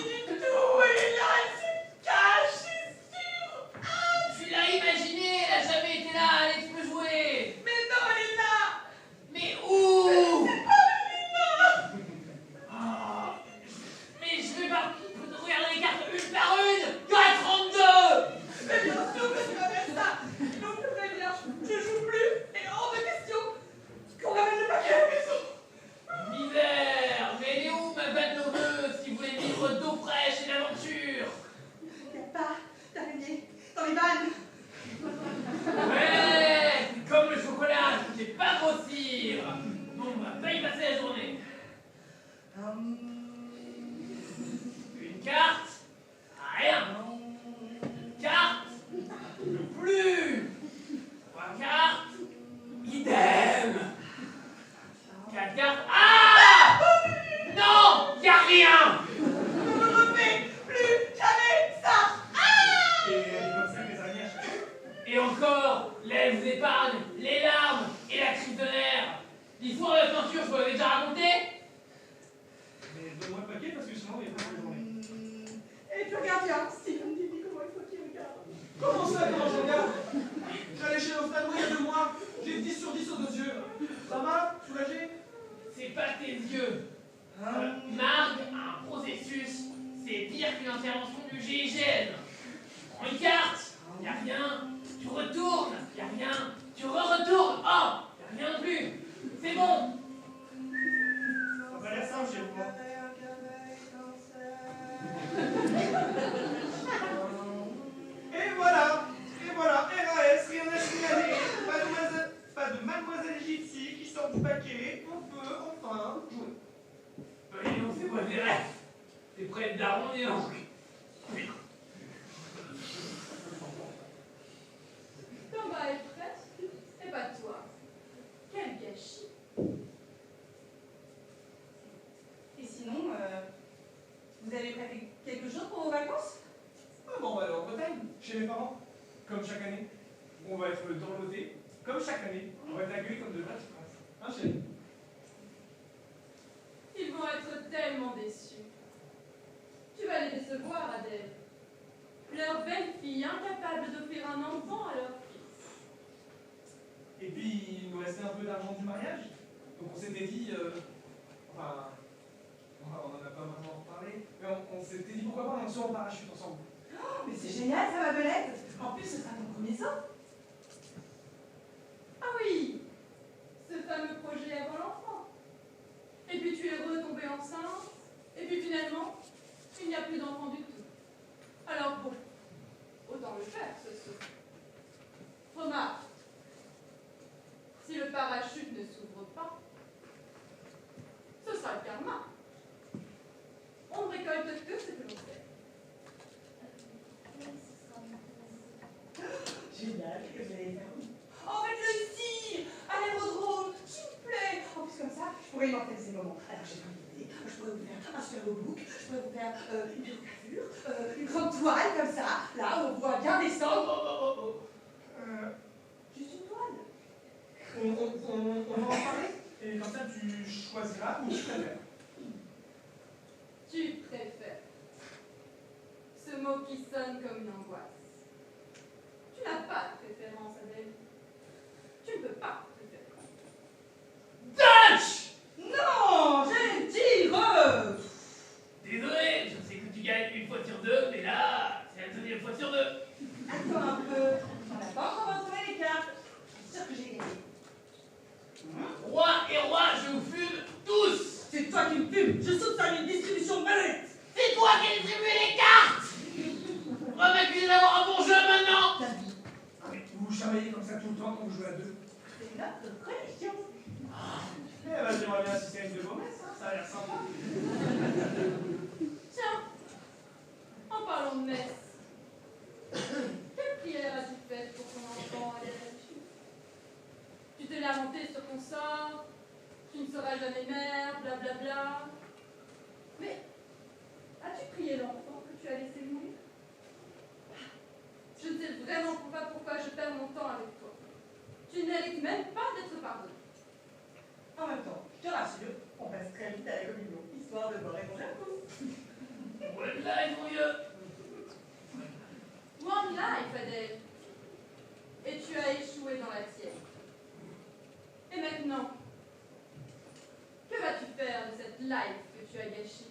Tu l'as imaginé, elle a jamais été là, allez, tu peux jouer. Mais non, elle est là. Mais où? Ah, mais je vais pas regarder les cartes une par une. Il y en a 32. Mais bien sûr que tu vas faire ça. Donc je préviens, je joue plus, et hors de question qu'on ramène le paquet à la maison. Misère, mais elle est où ma batte noveuse qui voulait vivre d'eau fraîche et d'aventure? Y'a pas d'araignée dans les vannes. Ouais, c'est comme le chocolat, je ne sais pas grossir. Bon, on va pas y passer la journée. Une carte? Rien. Carte? Plus. 3 cartes? Idem. 4 cartes? Ah! Non, y a rien. Ne me refais plus jamais ça. Et elle est comme ça, mes araignées à chaque fois. Et encore, lèvres épargnent, les larmes et la crise de nerfs. L'histoire de la peinture, je vous l'avais déjà raconté? Mais donne-moi le paquet parce que sinon il n'y a pas de journée. Et tu regardes bien, Steven, dis-lui comment il faut qu'il regarde. Comment ça, comment je regarde? J'allais chez l'ophtalmo il y a 2 mois, j'ai 10 sur 10 aux 2 yeux. Ça va? Soulagé? C'est pas tes yeux. Margue a un processus, c'est pire qu'une intervention du GIGN. Tu prends une carte, y a rien. Tu retournes, y a rien. Tu re-retournes, oh, y a rien non plus. C'est bon. Ça a pas l'air simple, chez vous. Et voilà, RAS, rien à signaler. Pas de mademoiselle Gypsy qui sort du paquet. On peut enfin jouer. Dis donc, c'est quoi des rêves? T'es prêt de daron, dis donc. Ton bas est presque, et pas toi. Quel gâchis. Vous avez prévu quelque chose pour vos vacances? Ah bon, on va aller en Bretagne, chez mes parents, comme chaque année. On va être dorlotés, comme chaque année. On va être accueillis comme de vrais princes. Hein, chérie? Ils vont être tellement déçus. Tu vas les décevoir, Adèle. Leur belle-fille incapable d'offrir un enfant à leur fils. Et puis, il nous restait un peu d'argent du mariage. Donc on s'était dit, enfin, on n'en a pas vraiment parlé, mais on s'était dit pourquoi pas un saut en parachute ensemble. Oh, mais c'est génial, ça, ma belette. En plus, ce sera ton premier saut. Ah oui, ce fameux projet avant l'enfant. Et puis tu es retombée enceinte, et puis finalement, il n'y a plus d'enfant du tout. Alors bon, autant le faire, ce saut. Remarque, si le parachute ne s'ouvre pas, ce sera le karma. On ne récolte que ce que l'on fait. Génial, que vous allez faire. Oh, faites-le ici, à l'aérodrome, s'il vous plaît. En plus, comme ça, je pourrais immortaliser ces moments. Alors, j'ai pas d'idée. Je pourrais vous faire un super beau look, je pourrais vous faire une belle une grande toile comme ça, là, où on voit bien descendre. Juste une toile. On va en parler, et comme ça tu choisiras où tu préfères. Tu préfères. Ce mot qui sonne comme une angoisse. Tu n'as pas de préférence, Adèle. Tu ne peux pas préférer. Dutch! Non, j'allais le dire. Désolé, je sais que tu gagnes une fois sur deux, mais là, c'est la deuxième fois sur deux. Attends un peu. On n'a pas encore retourné les cartes. Je suis sûre que j'ai gagné. Roi et roi, je vous fume tous! C'est toi qui me fumes. Je soupçonne une distribution malhonnête. C'est toi qui as distribué les cartes! On va m'accuser d'avoir un bon jeu maintenant! David, Mais vous vous chamaillez comme ça tout le temps quand vous jouez à deux. c'est notre religion. Eh ben, j'aimerais bien assister à une de vos messes, hein, ça a l'air sympa. Tiens, en parlant de messe, quelle prière as-tu faite pour ton enfant, Adèle? Tu t'es lamenté sur ton sort, tu ne seras jamais mère, blablabla. Mais as-tu prié l'enfant que tu as laissé mourir? Je ne sais vraiment pas pourquoi je perds mon temps avec toi. Tu ne mérites même pas d'être pardonné. En même temps, je te rassure, on passe très vite à la communion, histoire de boire et manger un coup. Voilà, ils vont mieux! One life, Adèle. Et tu as échoué dans la tienne. Et maintenant, que vas-tu faire de cette life que tu as gâchée?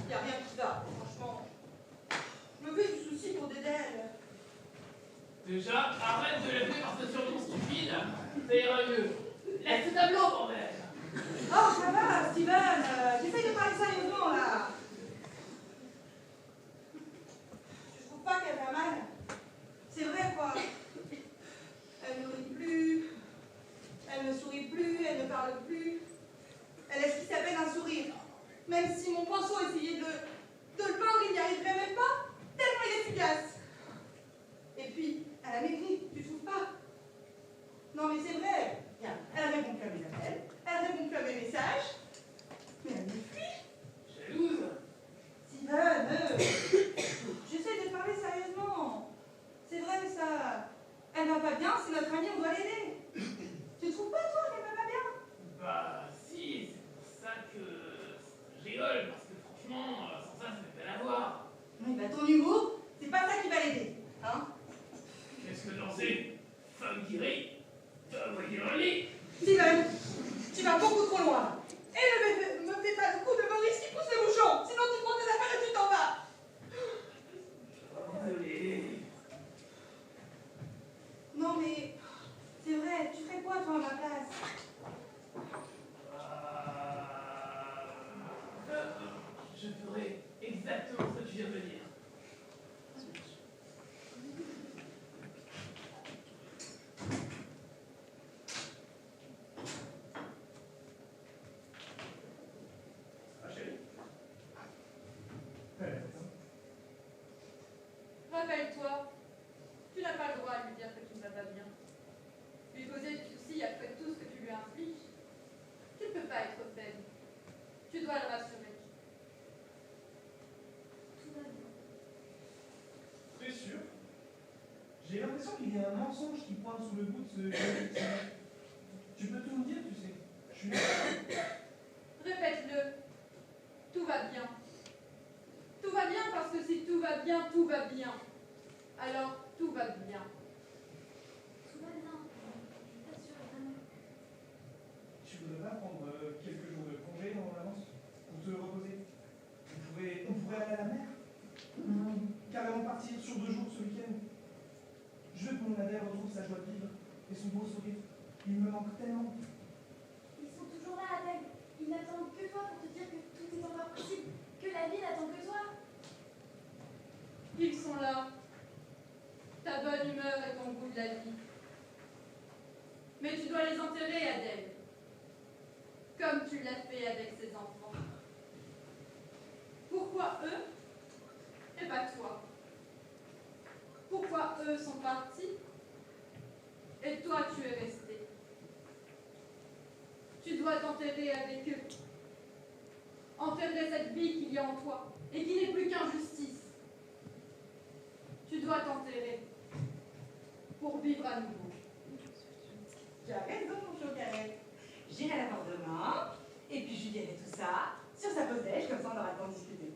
Y a rien qui va, franchement. Je me fais du souci pour Dédale. Déjà, arrête de l'appeler par ce surnom stupide, ça ira mieux. Laisse ce tableau, bordel! Oh, ça va, Steven. J'essaye de parler sérieusement, là. Je trouve pas qu'elle va mal. C'est vrai, quoi. Elle ne rit plus. Elle ne sourit plus. Elle ne parle plus. Elle a ce qui s'appelle un sourire. Même si mon pinceau essayait de le peindre, il n'y arriverait même pas. Tellement il est fugace. Et puis, elle a maigri, tu trouves pas? Non, mais c'est vrai. Bien, elle répond plus à mes appels. Elle répond plus à mes messages. Mais elle me fuit. Jalouse! Steven, j'essaie de parler sérieusement. C'est vrai, ça. Elle va pas bien, c'est notre amie, on doit l'aider. Tu trouves pas, toi, qu'elle va pas bien? Bah, si, c'est pour ça que je rigole, parce que franchement, sans ça, ça fait pas la voir. Oui, bah ton humour, c'est pas ça qui va l'aider. Hein? Qu'est-ce que danser? Femme qui rit, doit envoyer dans le lit. Steven, tu vas beaucoup trop loin. Et ne me fais pas le coup de Maurice qui pousse le bouchon. Sinon, tu prends tes affaires et tu t'en vas. Désolé. Non, mais c'est vrai, tu ferais quoi, toi, à ma place? Ah, Je ferai exactement ce que tu viens de me dire. Ah, chérie. Rappelle-toi, tu n'as pas le droit de lui dire que tu ne vas pas bien. Lui causer du souci après tout ce que tu lui infliges. Tu ne peux pas être faible. Tu dois le rassurer. Tout va bien. T'es sûr? J'ai l'impression qu'il y a un mensonge qui pointe sous le bout de ce. Tu peux tout me dire, tu sais. Je suis. Répète-le. Tout va bien. Tout va bien parce que si tout va bien, tout va bien. Alors, tout va bien. Tout va bien. Je t'assure, vraiment. Tu voudrais pas prendre quelques jours de congé en avance pour te reposer? On pourrait aller à la mer? Carrément partir sur 2 jours ce week-end. Je veux que mon Adèle retrouve sa joie de vivre et son beau sourire. Il me manque tellement. Ils sont toujours là, Adèle. Ils n'attendent que toi pour te dire que tout est encore possible, que la vie n'attend que toi. Ils sont là. Ta bonne humeur et ton goût de la vie. Mais tu dois les enterrer, Adèle. Comme tu l'as fait avec ses enfants. Pourquoi eux et pas toi? Pourquoi eux sont partis et toi tu es resté? Tu dois t'enterrer avec eux. Enterrer cette vie qu'il y a en toi et qui n'est plus qu'injustice. Tu dois t'enterrer pour vivre à nouveau. Tu as raison, mon chocaret. J'irai la voir demain, et puis je lui dirai tout ça sur sa posèche, comme ça on aura le temps de discuter.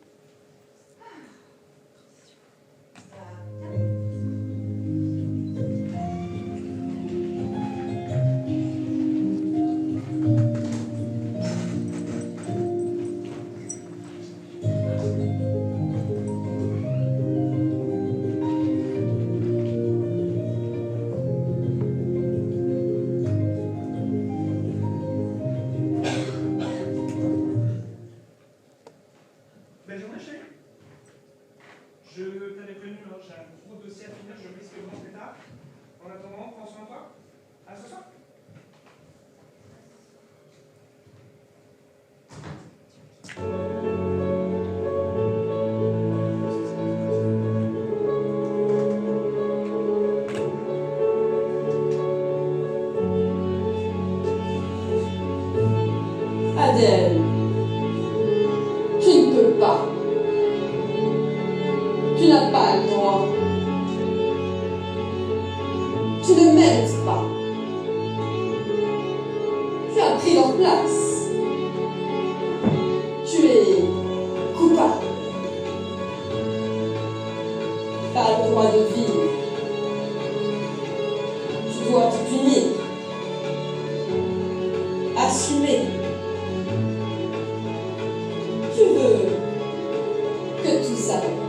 Belle journée, chérie. Je t'avais prévenu, hein, j'ai un gros dossier à finir, je risque de rentrer tard. En attendant, prends soin de toi. À ce soir. Adèle, tu ne peux pas. Tu n'as pas le droit. Tu ne mérites pas. Tu as pris leur place. Tu es coupable. Pas le droit de vivre. Tu dois te punir. Assumer. Tu veux que tout s'arrête.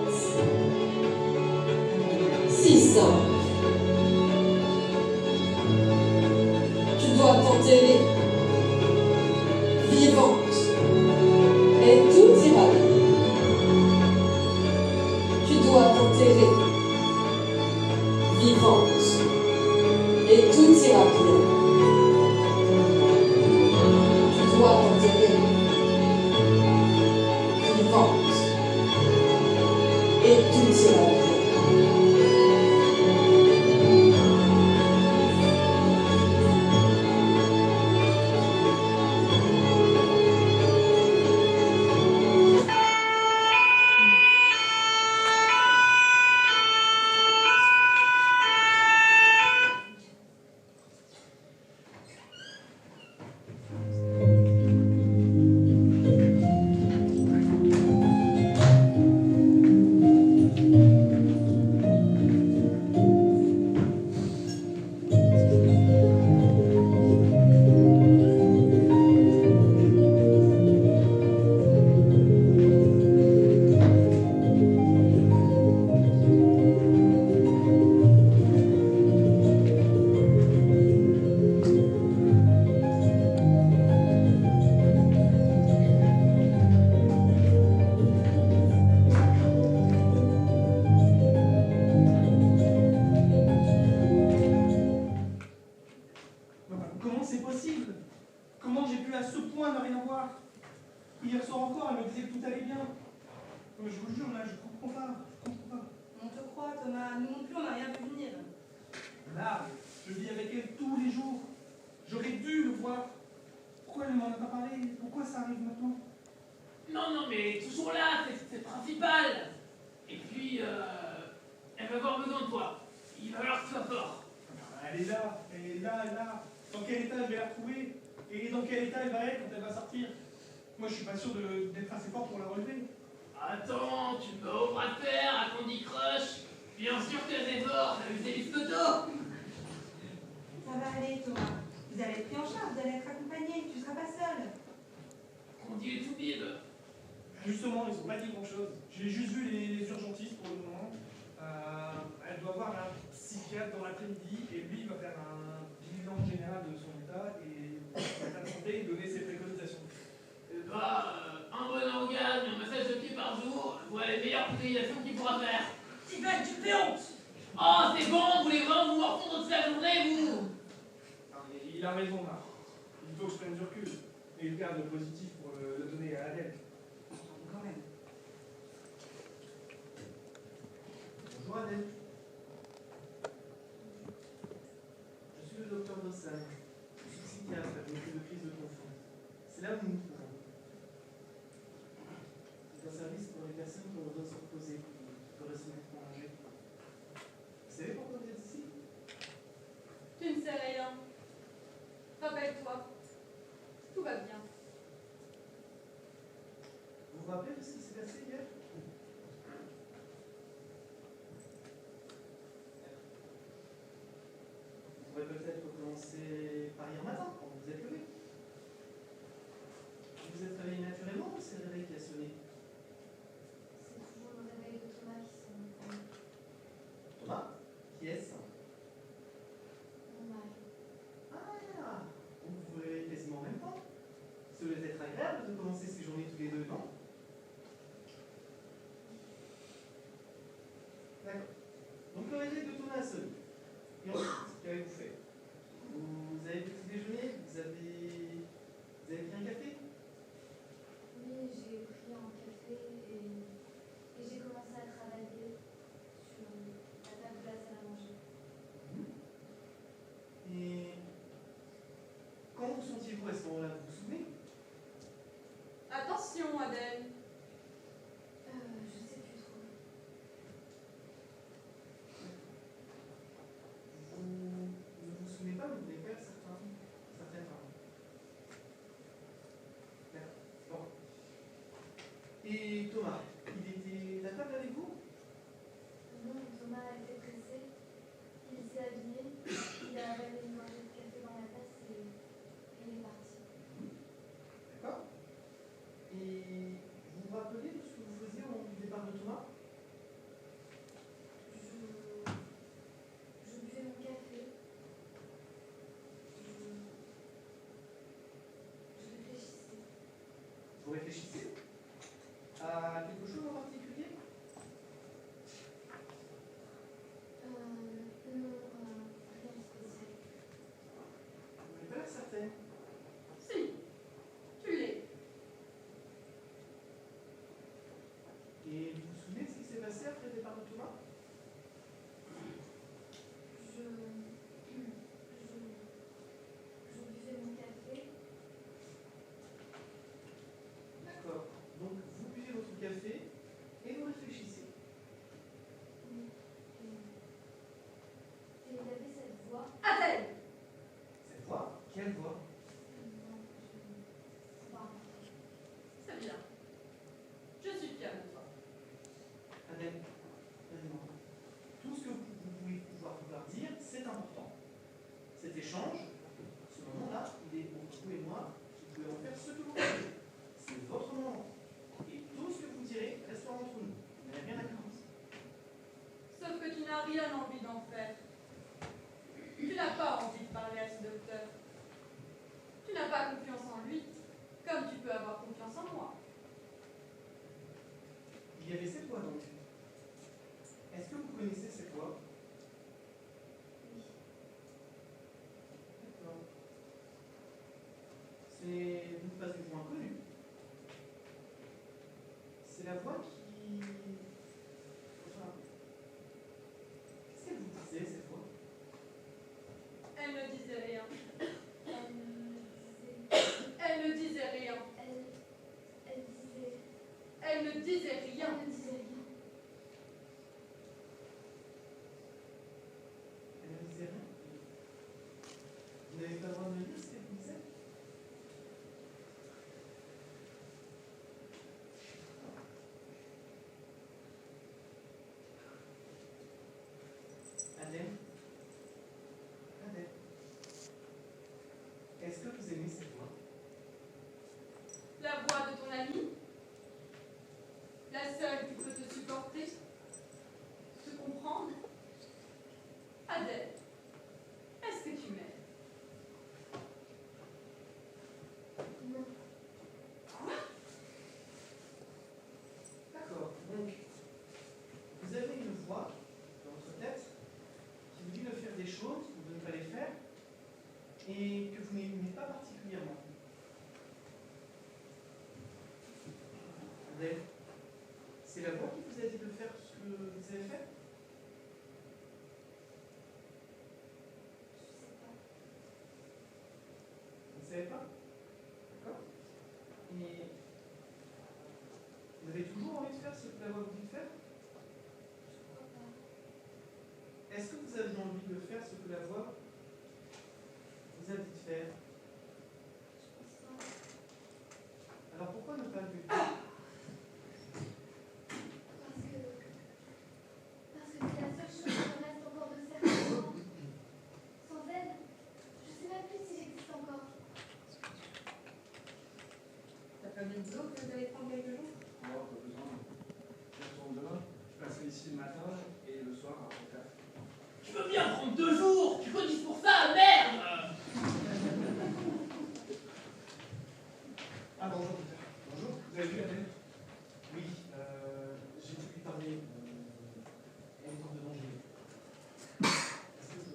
Si simple. Tu dois t'enterrer, vivante, et tout ira bien. Tu dois t'enterrer, vivante, et tout ira bien. Tu dois t'enterrer, vivante, et tout ira bien. comment c'est possible? Comment j'ai pu à ce point ne rien voir? Hier soir encore, elle me disait que tout allait bien. Je vous jure, là, je comprends pas. Je comprends pas. On te croit, Thomas. Nous non plus, on n'a rien vu venir. Là, je vis avec elle tous les jours. J'aurais dû le voir. Pourquoi elle ne m'en a pas parlé? Pourquoi ça arrive maintenant? Non, non, mais toujours là, c'est le principal. Et puis, elle va avoir besoin de toi. Il va falloir que tu sois fort. Elle est là, elle est là, là. Dans quel état je vais la retrouver? Et dans quel état elle va être quand elle va sortir? Moi, je suis pas sûr d'être assez fort pour la relever. Attends, tu peux au bras de fer, à Candy Crush. Bien sûr que c'est fort, t'as vu ces listes photos. Ça va aller, Thomas. Vous allez être pris en charge, vous allez être accompagné. Tu ne seras pas seul. Candy est tout vide. Justement, ils ont pas dit grand-chose. J'ai juste vu les urgentistes pour le moment. Elle doit voir un psychiatre dans l'après-midi et lui va faire un bilan général de son état et l'état de santé et donner ses préconisations. Un bon orgasme, un massage de pied par jour, voilà les meilleures préconisations qu'il pourra faire. Steven, tu fais honte. Oh, c'est bon, vous voulez vraiment vous morfondre toute la journée, vous? Non, mais il a raison, Marc. Il faut que je prenne du recul. Et le garde positif pour le donner à Adèle. Quand même. Bonjour Adèle. Je suis le docteur Dossan. Je suis psychiatre à l'unité de prise de confiance. C'est là où nous nous trouvons. C'est un service pour les personnes qui ont besoin de se reposer, qui pourraient se mettre en danger. Vous savez pourquoi vous êtes ici? Tu ne sais rien. Rappelle-toi. Tout va bien. Vous vous rappelez de ce qui s'est passé hier? On pourrait peut-être commencer par hier matin, quand vous vous êtes levé. Vous vous êtes réveillé naturellement ou c'est le réveil qui a sonné? C'est toujours le réveil de Thomas qui sonne. Thomas? Qui est-ce? Mon mari. Ah, donc vous vous réveillez quasiment en même temps. Ça doit être agréable de commencer ces journées tous les deux, non? D'accord. Donc le réveil de Thomas a sonné. Et ensuite, qu'avez-vous fait? Vous avez petit déjeuner? Vous avez pris un café? Oui, j'ai pris un café et j'ai commencé à travailler sur la table de la salle à manger. Et comment vous sentiez-vous à ce moment-là? Vous vous souvenez? Attention, Adèle. Je sais plus trop. Vous ne vous souvenez pas, mais vous voulez faire certaines paroles. D'accord. Bon. Et Thomas, il était à table avec vous? Non, Thomas a été pressé. Il s'est habillé. Il a avalé une gorgée de café dans la tasse et il est parti. D'accord. Et vous vous rappelez de ce que vous faisiez au moment du départ de Thomas? Je buvais mon café. Je réfléchissais. Vous réfléchissez à quelque chose en particulier? Non, rien de spécial. Vous n'avez pas l'air certaine. Si, tu l'es. Et vous vous souvenez de ce qui s'est passé après le départ de Thomas? Je buvais mon café. D'accord. Donc vous buvez votre café et vous réfléchissez. Oui. Et il avait cette voix. Adèle. Cette voix? Quelle voix? Non, je sais pas. C'est bien. Je suis fière de toi. Adèle, vraiment. Tout ce que vous pouvez pouvoir dire, c'est important. Cet échange, ce moment-là, il est entre vous et moi. Vous pouvez en faire ce que vous voulez. C'est votre moment. Et tout ce que vous direz restera entre nous. Vous n'avez rien à craindre. Sauf que tu n'as rien envie d'en faire. Tu n'as pas envie de parler à ce docteur. Tu n'as pas confiance en lui, comme tu peux avoir confiance en moi. Il y avait cette voix donc. Est-ce que vous connaissez cette voix? Oui. D'accord. voix qui... Enfin, qu'est-ce qu'elle vous disait, cette voix? Elle ne disait rien. Elle Elle me disait. ne disait rien. Elle disait. Elle ne disait rien. Elle ne disait rien. Elle ne disait rien. Vous n'avez pas le droit de me dire ce qu'elle vous disait? Adèle? Adèle? Est-ce que vous aimez cette voix? La voix de ton ami, la seule qui peut te supporter, te comprendre. Adèle, est-ce que tu m'aimes? Non. Quoi? D'accord. Donc, vous avez une voix dans votre tête qui vous dit de faire des choses ou de ne pas les faire et que vous n'aimez pas particulièrement. Adèle, c'est la voix qui vous a dit de faire ce que vous avez fait? Je sais pas. Vous ne savez pas? D'accord. Et vous avez toujours envie de faire ce que la voix vous dit de faire? Je crois pas. Est-ce que vous avez envie de faire ce que la voix vous a dit de faire? Je pense pas. Alors pourquoi ne pas le faire? Parce que c'est la seule chose qui me reste encore de faire maintenant. Sans elle, je sais même plus si j'existe encore. T'as pas mis le boulot que vous allez prendre quelques jours? Non, pas besoin. Je retourne demain. Je passerai ici le matin et le soir à mon taf. Tu veux bien prendre 2 jours? Tu cotises pour ça, merde! Ah bonjour Peter. Bonjour, vous avez vu Adèle? Oui, j'ai dû lui parler. Elle est hors de danger. Est-ce que je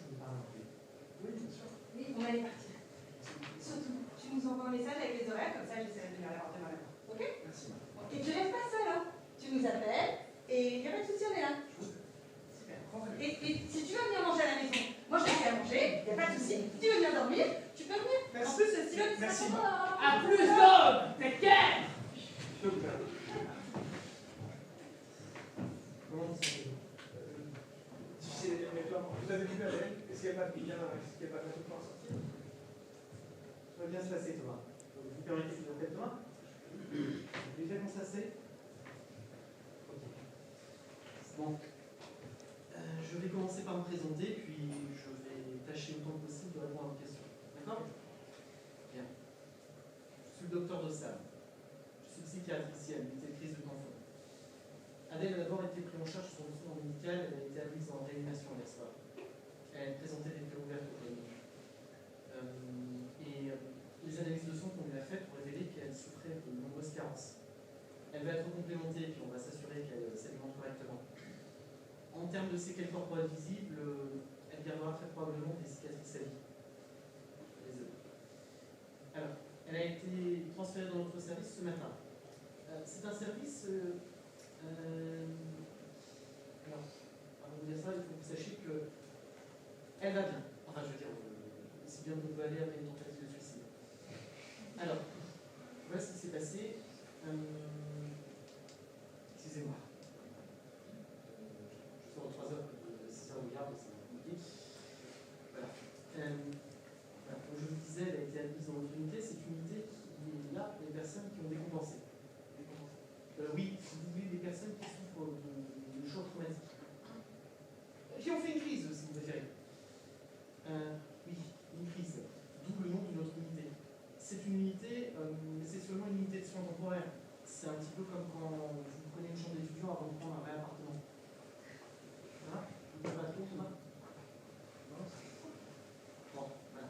peux parler un peu? Oui, bien sûr. Oui, on allait partir. Surtout, tu nous envoies un message avec les horaires, comme ça j'essaierai de venir la porter dans la porte. Ok? Merci. Et tu ne laisses pas seule, hein? Tu nous appelles et il n'y a pas de souci, on est là. Super. Et si tu veux venir manger à la maison, moi je te fais à manger, il n'y a pas de souci. Si tu veux venir dormir, tu peux venir. Merci. En plus, le stylo, tu Merci. seras content. À plus d'hommes! T'es quel? Docteur. Comment vous sentez-vous? Difficile, mais toi, vous avez vu Adèle? Est-ce qu'il n'y a pas de bien, est-ce qu'il n'y a pas de pour sortir? Ça va bien se passer, Thomas. Vous permettez s'il vous plaît, Thomas? Vous voulez comment ça se fait? Ok. Bon. Je vais commencer par me présenter, puis je vais tâcher autant que possible de répondre à vos questions. D'accord? Bien. Je suis le docteur Dossal. Je suis psychiatre ici à l'unité de crise de cancer. Adèle a d'abord été prise en charge sur le soin médical, elle a été admise en réanimation hier soir. Elle présentait des plaies ouvertes au poignet. Les analyses de son qu'on lui a faites ont révélé qu'elle souffrait de nombreuses carences. Elle va être complémentée, puis on va s'assurer qu'elle s'alimente correctement. En termes de séquelles corporelles visibles, elle gardera très probablement des cicatrices à vie. Les œufs. Alors, elle a été transférée dans notre service ce matin. C'est un service... alors, avant de vous dire ça, il faut que vous sachiez que elle va bien. Enfin, je veux dire, aussi bien que vous pouvez aller après une tentative de suicide. Alors, voilà ce qui s'est passé. Excusez-moi. Je sors aux 3 heures de 6 heures de garde, c'est compliqué. Voilà. Voilà. Comme je vous disais, elle a été admise dans notre unité. C'est une unité qui est là pour les personnes qui ont décompensé. Oui, si vous voulez, des personnes qui souffrent de choc traumatique. Qui ont fait une crise, si vous préférez. Oui, une crise. D'où le nom de notre unité. C'est une unité, mais c'est seulement une unité de soins temporaires. C'est un petit peu comme quand vous prenez une chambre d'étudiant avant de prendre un vrai appartement. Voilà. Vous ne pas trop, Thomas? Non. Bon, voilà.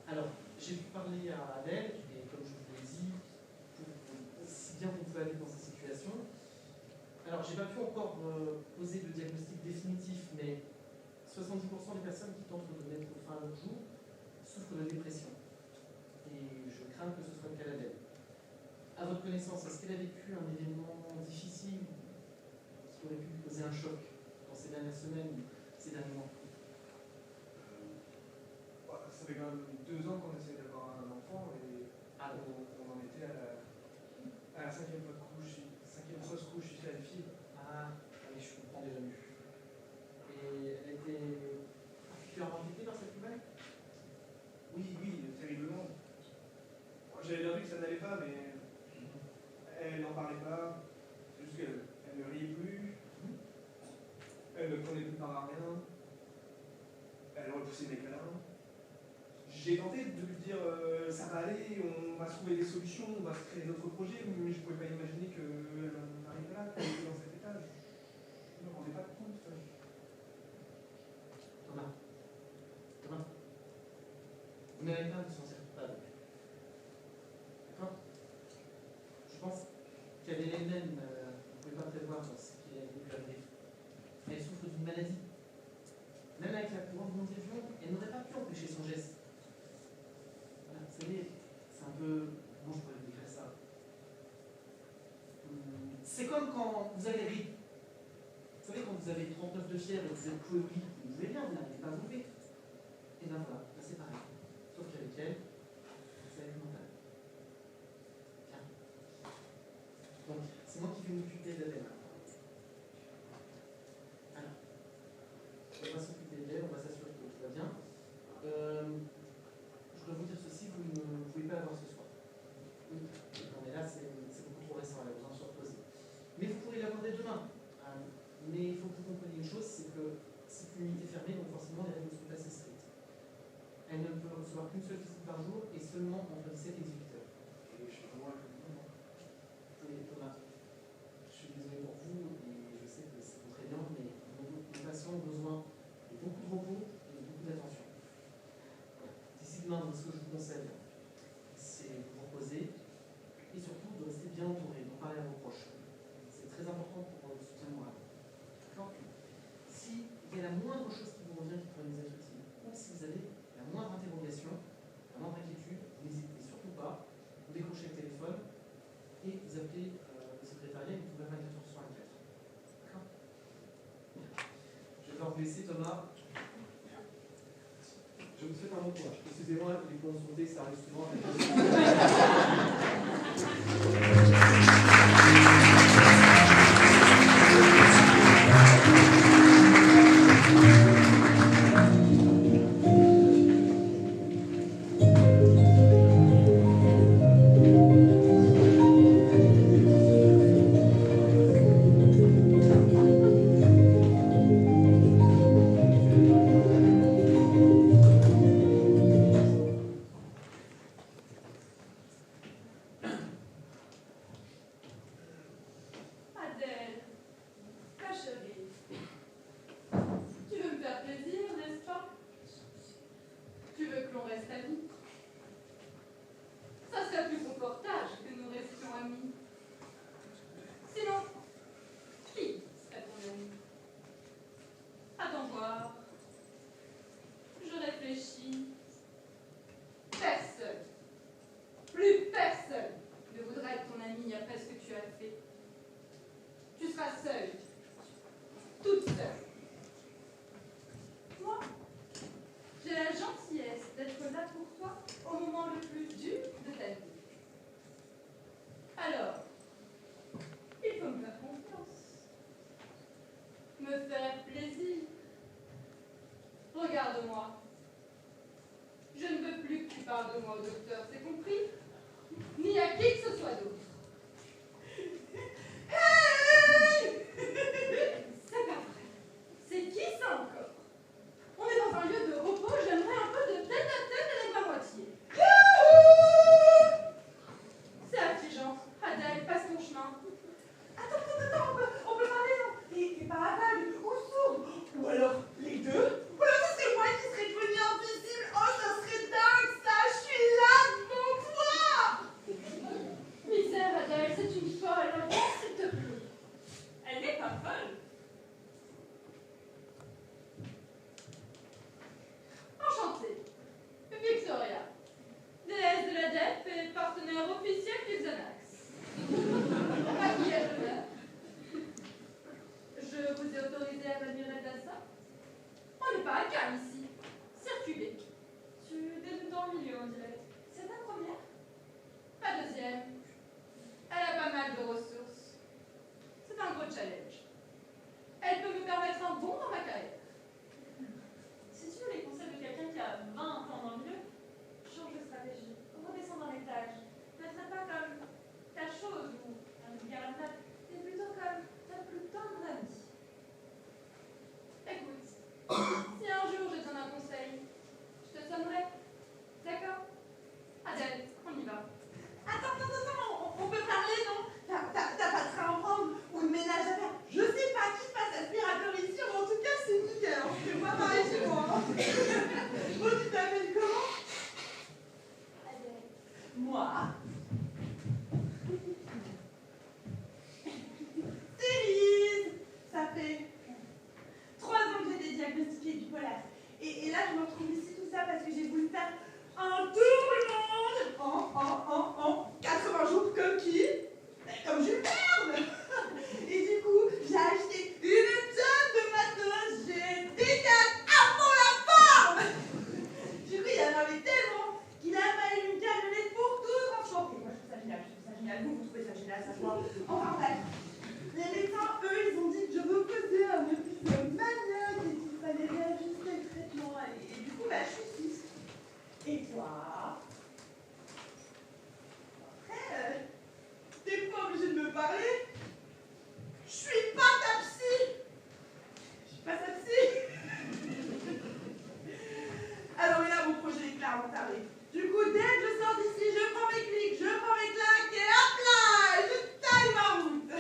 Alors, j'ai parlé à Adèle, et comme je vous l'ai dit, si bien vous pouvez aller dans cette situation. Alors, j'ai pas pu encore poser le diagnostic définitif, mais 70% des personnes qui tentent de mettre fin à leur jour souffrent de dépression. Et je crains que ce soit le cas d'Adèle. À votre connaissance, est-ce qu'elle a vécu un événement difficile qui aurait pu lui causer un choc dans ces dernières semaines ou ces derniers mois? Ça fait quand même 2 ans qu'on essaie d'avoir un enfant et on en était à la 5e fausse couche ici à la fille. Ah, oui, je comprends déjà mieux. Et elle était particulièrement affectée par cette nouvelle? Oui, terriblement. J'avais bien vu que ça n'allait pas, mais elle n'en parlait pas. C'est juste qu'elle ne riait plus. Elle ne prenait plus part à rien. Elle repoussait mes câlins. J'ai tenté de lui dire ça va aller, on va se trouver des solutions, on va se créer d'autres projets, mais je ne pouvais pas imaginer qu'elle en arriverait là, qu'elle était dans cet état. Je ne me rendais pas compte. Thomas, vous n'allez pas vous sentir coupable. D'accord? Je pense qu'elle est elle-même, vous ne pouvez pas prévoir ce qui est venu lui arriver. Elle souffre d'une maladie. Même avec la plus grande volonté du monde, elle n'aurait pas pu empêcher son geste. Voilà, vous savez, c'est un peu... Comment je pourrais vous décrire ça? C'est comme quand vous avez ri. Vous savez, quand vous avez 39 de fièvre et que vous êtes cloué au lit, vous pouvez bien, vous n'arrivez pas à vous lever. Et bien voilà, là c'est pareil. Sauf qu'avec elle, c'est avec mental. Bien. Donc, c'est moi qui vais m'occuper d'elle. Alors, on va s'occuper d'elle, on va s'assurer que tout va bien. Je dois vous dire ceci, vous ne pouvez pas l'avoir ce soir. Oui, non mais là c'est beaucoup trop récent, elle a besoin de se reposer. Mais vous pourrez l'avoir dès demain. Mais il faut que vous compreniez une chose, c'est que c'est une unité fermée, donc forcément les règles sont assez strictes. Elle ne peut recevoir qu'une seule visite par jour et seulement entre 17 et 18 heures. Et je suis vraiment inconnu. Oui, Thomas, je suis désolé pour vous et je sais que c'est contraignant, mais nos patients ont besoin de beaucoup de repos et de beaucoup d'attention. D'ici demain, ce que je vous conseille, c'est de vous reposer et surtout de rester bien entouré, d'en parler à vos proches. C'est très important pour le soutien moral. D'accord? S'il y a la moindre chose qui vous revient qui pourrait nous être utile, ou si vous avez la moindre interrogation, la moindre inquiétude, n'hésitez surtout pas, vous décrochez le téléphone et vous appelez le secrétariat et vous pouvez 24 heures sur 24. D'accord? Je vais devoir vous laisser, Thomas. Je vous souhaite un bon courage. Excusez-moi, les cours de santé, ça arrive souvent. Adèle, ma chérie, tu veux me faire plaisir, n'est-ce pas? Tu veux que l'on reste amis? Ça serait plus confortable que nous restions amis. Sinon, qui serait ton ami? Attends voir. Je réfléchis. Personne, plus personne ne voudra être ton ami après ce que tu as fait. Tu seras seule, toute seule. Moi, j'ai la gentillesse d'être là pour toi au moment le plus dur de ta vie. Alors, il faut me faire confiance, me faire plaisir. Regarde-moi. Je ne veux plus que tu parles de moi au docteur, c'est compris? Ni à qui que ce soit d'autre. Hey! C'est pas vrai. C'est qui ça encore? On est dans un lieu de repos, j'aimerais un peu de tête-à-tête avec ma moitié. C'est affligeant. Adèle, passe ton chemin. Attends, on peut parler, non? Et par aveugle ou sourd? Ou alors les deux? Ou alors ce serait moi qui serais devenue invisible? Oh, ça serait dingue ça! Je suis là devant toi! Misère. là, ça se voit. Enfin bref. Les médecins, eux, ils ont dit que je reposais un épisode maniaque et qu'il fallait réajuster le traitement. Et du coup, bah, je suis ici. Et toi? Après, t'es pas obligé de me parler. Je suis pas ta psy. Je suis pas ta psy. Alors mais là, mon projet est clairement taré. Du coup, dès que je sors d'ici, je prends mes clics, je prends mes claques et hop là, je taille ma route.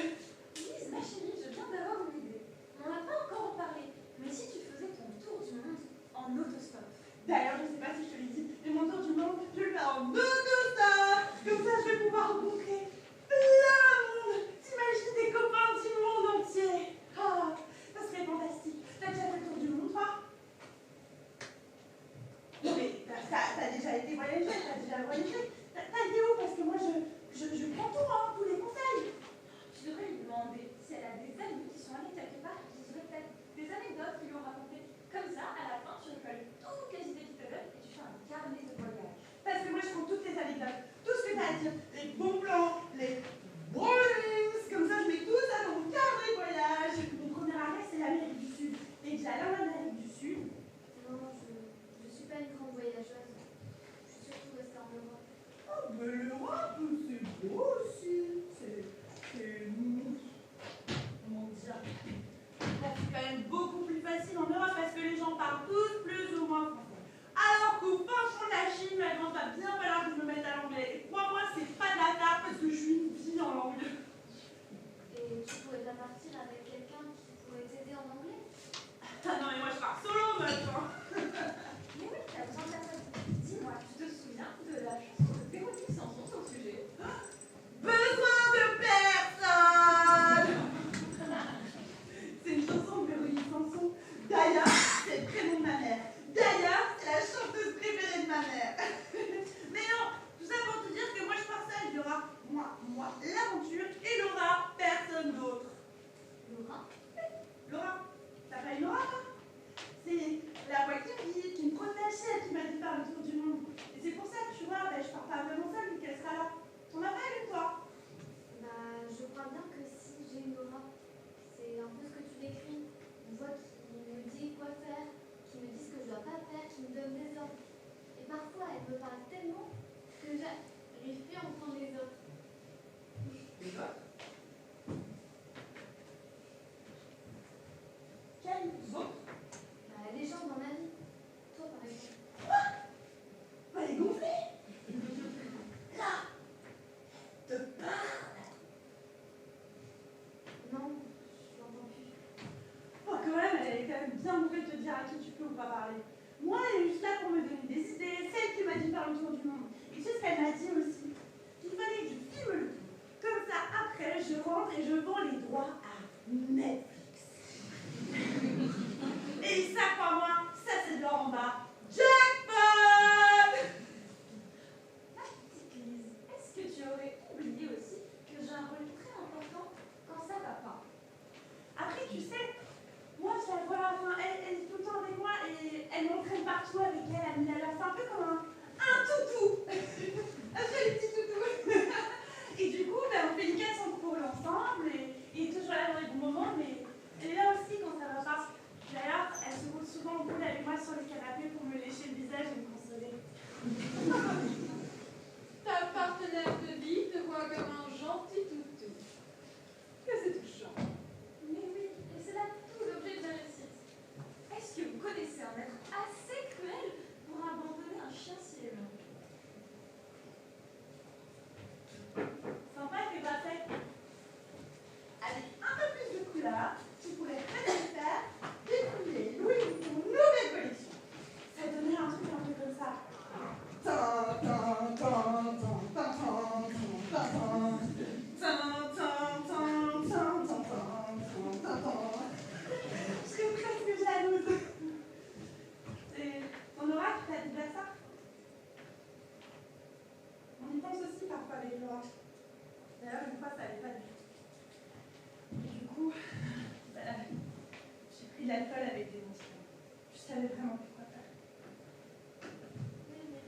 Lise, ma chérie, je viens d'avoir une idée. On n'en a pas encore parlé, mais si tu faisais ton tour du monde en autostop. D'ailleurs, je sais pas si je te l'ai dit, mais mon tour du monde, je le fais en autostop. Comme ça, je vais pouvoir rencontrer plein de monde. T'imagines des copains du monde entier. Ah, ça serait fantastique. T'as déjà fait le tour du monde, toi? Non mais t'as déjà été voyager, t'as déjà voyagé. T'as été où? Parce que moi, je prends tout, hein, tous les conseils. Tu devrais lui demander si elle a des amis qui sont allés quelque part et qui auraient peut-être des anecdotes qui lui ont raconté. Comme ça, à la fin, tu récoltes toutes les idées qu'il te donne et tu fais un carnet de voyage. Parce que moi, je prends toutes les anecdotes, tout ce que t'as à dire, les bons plans, les warnings, comme ça, je mets tout ça dans mon carnet de voyage. Mon premier arrêt, c'est l'Amérique du Sud. Et que j'allais en Amérique du Sud. Non, je suis pas une grande voyageuse. Je suis surtout restée en Europe. Oh, mais l'Europe, c'est beau aussi. C'est. Comment dire? Bon, c'est quand même beaucoup plus facile en Europe parce que les gens parlent tous plus ou moins français. Alors qu'au fin fond de la Chine, maintenant, va bien falloir que je me mette à l'anglais. Et crois-moi, c'est pas de la table parce que je suis une fille en langue. Et tu pourrais pas partir avec quelqu'un qui pourrait t'aider en anglais? Ah non, mais moi, je pars solo maintenant. Mais oui, t'as besoin de personne. Dis-moi, tu te souviens de la chanson de Véronique Sanson sur le sujet? Besoin de personne. C'est une chanson de Véronique Sanson. D'ailleurs, c'est le prénom de ma mère. D'ailleurs, c'est la chanteuse préférée de ma mère. Mais non, tout ça pour te dire que moi je pars seule. Il y aura moi, l'aventure et Laura, personne d'autre. Laura? Laura, t'appelles Laura toi? C'est la voix qui me protège, qui m'a dit de faire le tour du monde. Et c'est pour ça que tu vois, je pars pas vraiment seule vu qu'elle sera là. T'en as pas une toi? Bah, je crois bien que si j'ai une aura, c'est un peu ce que tu décris. Une voix qui me dit quoi faire, qui me dit ce que je dois pas faire, qui me donne des ordres. Et parfois, elle me parle tellement que j'arrive plus à entendre les autres. Les autres? Quels autres? Bah, les gens dans ma vie. Toi, par exemple. Quoi? Elle est gonflée? Là, te parle. Non, je l'entends plus. Oh, quand même, elle est quand même bien mauvais de te dire à qui tu peux ou pas parler. Moi, elle est juste là pour me donner des idées. Celle qui m'a dit faire le tour du monde. Et tu sais ce qu'elle m'a dit aussi? Qu'il fallait que je filme le tout. Comme ça, après, je rentre et je vends les droits à Netflix. Et ça, crois-moi, ça c'est de l'or en bas. Jackpot! Ma petite Lise, est-ce que tu aurais oublié aussi que j'ai un rôle très important quand ça va pas? Après, tu sais, moi, je la vois, enfin, elle est tout le temps avec moi et elle m'entraîne partout avec elle, elle me la c'est un peu comme un toutou. Un joli petit toutou. Et du coup, on fait une quête en pôle ensemble et toujours là dans les bons moments, mais elle est là aussi quand ça va pas. D'ailleurs, elle se roule souvent au boule avec moi sur le canapé pour me lécher le visage et me consoler. Ta partenaire de vie te voit comme un gentil toutou. Que c'est touchant. Mais oui, et c'est là tout l'objet de la réussite. Est-ce que vous connaissez un être assez cruel pour abandonner un chien si aimant? Sympa que t'as fait. Avec un peu plus de couleur, tu pourrais peut-être faire défouler Louis Vuitton nouvelle collection. Ça donnerait un truc un peu comme ça. Tan, tan, tan, tan, tan, tan, tan, tan. Tan, tan, tan, tan, tan, tan, tan, tan. Je serais presque jalouse. Et ton aura qui t'a dit de faire ça? On y pense aussi parfois avec Laura. D'ailleurs, une fois, ça allait pas du tout. Et du coup, j'ai pris de l'alcool avec des médicaments. Je savais vraiment plus quoi faire. Oui, mais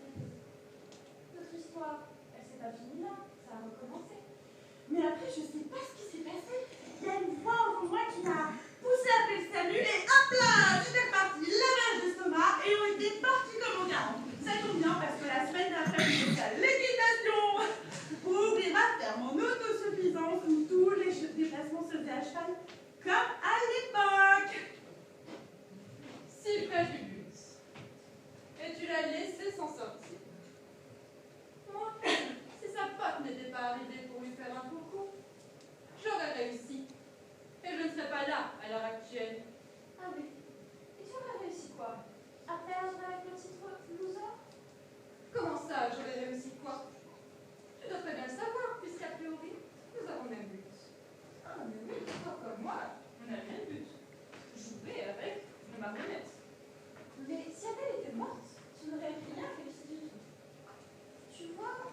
notre histoire, elle s'est pas finie là, ça a recommencé. Mais après, je sais pas ce qui s'est passé. Il y a une voix au fond de moi qui m'a poussé à appeler le salut et hop là, c'était reparti, lavage d'estomac et on était partis comme on garde. Ça tombe bien parce que la semaine d'après, je suis à l'équitation pour ouvrir ma ferme en autosuffisance où tous les déplacements se faisaient à cheval comme à l'époque. Si près du but. Et tu l'as laissé s'en sortir. Moi, si sa pote n'était pas arrivée pour lui faire un coucou, j'aurais réussi. Et je ne serais pas là à l'heure actuelle. Ah oui. Et tu aurais réussi quoi? À perdre avec le titre loser? Comment ça, j'aurais réussi quoi? Tu dois très bien le savoir, puisqu'a priori, nous avons le même but. Ah, mais oui, toi comme moi, on a le même but. Jouer avec nos marionnettes. Mais si Adèle était morte, tu n'aurais rien réussi du tout. Tu vois,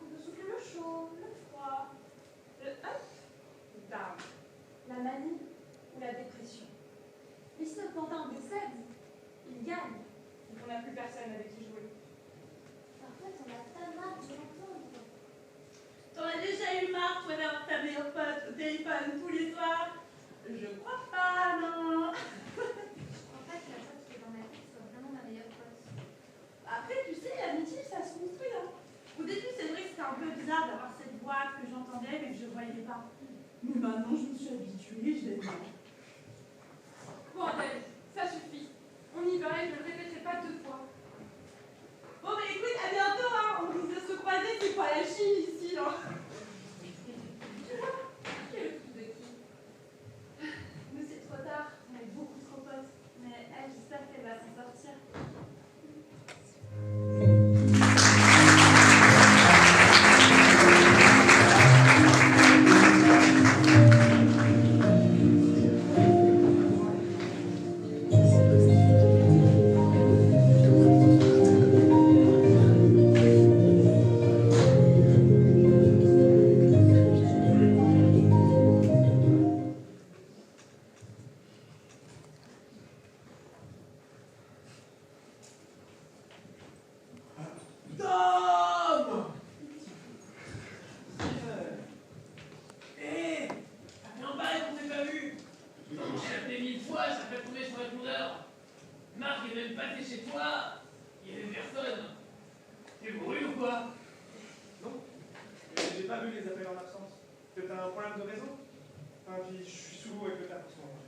on peut souffler le chaud, le froid, Le up, le down. la manie ou la dépression. Mais si notre Quentin décède, il gagne. Donc on n'a plus personne avec qui jouer. Parfois, on a pas marre de l'entendre. T'en as déjà eu marre, toi, d'avoir ta meilleure pote au téléphone tous les soirs? Je crois pas, non. En fait, la pote qui est dans ma tête soit vraiment ma meilleure pote. Après, tu sais, l'amitié, ça se construit, hein. Au début, c'est vrai que c'était un peu bizarre d'avoir cette voix que j'entendais mais que je voyais pas. Mais maintenant, je me suis habituée, je l'aime bien. Bon, Adèle, ça suffit. On y va et je ne le répéterai pas 2 fois. Bon, bah écoute, à bientôt, hein. On risque de se croiser, c'est pas la Chine ici, hein. Tu vois, qui est le fou de qui? Mais c'est trop tard, on est beaucoup trop potes. Mais elle, j'espère qu'elle va s'en sortir. Dom! Hé! Ça fait un bail qu'on s'est pas vu! J'ai appelé 1000 fois, ça fait tomber sur répondeur. Marc est même passé chez toi, il y avait personne. T'es bourré ou quoi? Non, j'ai pas vu les appels en absence. Peut-être un problème de réseau? Enfin, puis je suis sous l'eau avec le taf en ce moment.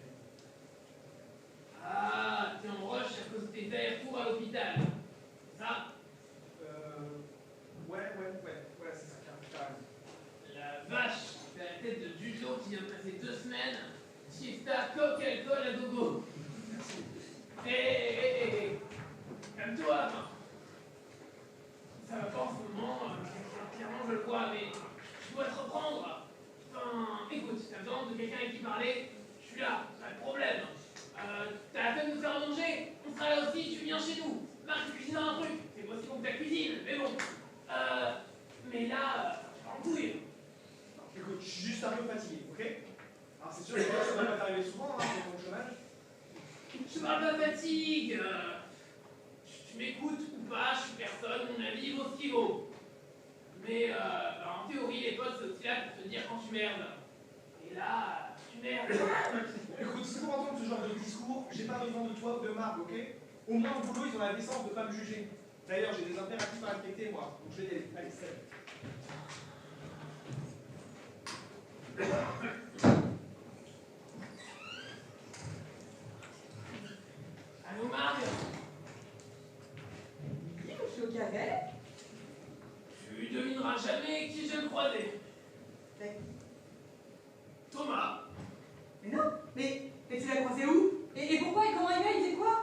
Ah, t'es en rush à cause de tes allers-retours à l'hôpital. C'est ça? Ouais, c'est ça, carrément. La vache, t'as la tête de Dujo qui vient de passer 2 semaines. Siesta, coque, alcool à gogo. Merci. Hé, calme-toi, Marc. Ça va pas en ce moment, clairement je le vois, mais je dois te reprendre. Enfin, écoute, t'as besoin de quelqu'un avec qui parler, je suis là, pas de problème. T'as la peine de nous faire à manger, on sera là aussi, tu viens chez nous. Marc, tu cuisines un truc, c'est pas aussi bon que ta cuisine, mais bon. Mais là, je pars en couille. Écoute, je suis juste un peu fatigué, ok? Alors c'est sûr que ça va pas t'arriver souvent, hein, pour ton chômage. Je parle pas de fatigue. Tu m'écoutes ou pas, je suis personne, mon avis vaut ce qu'il vaut. Mais en théorie, les potes, c'est aussi là pour te dire quand tu merdes. Et là, tu merdes. Écoute, si pour entendre ce genre de discours, j'ai pas besoin de toi ou de Marc, ok? Au moins au boulot, ils ont la décence de pas me juger. D'ailleurs, j'ai des impératifs à respecter, moi, donc je vais y aller. Allez, salut. Allô, Marc? Oui, je suis au café. Tu devineras jamais qui je vais croiser. Mais Thomas. non, mais tu l'as croisé où? Et pourquoi et comment il disait quoi?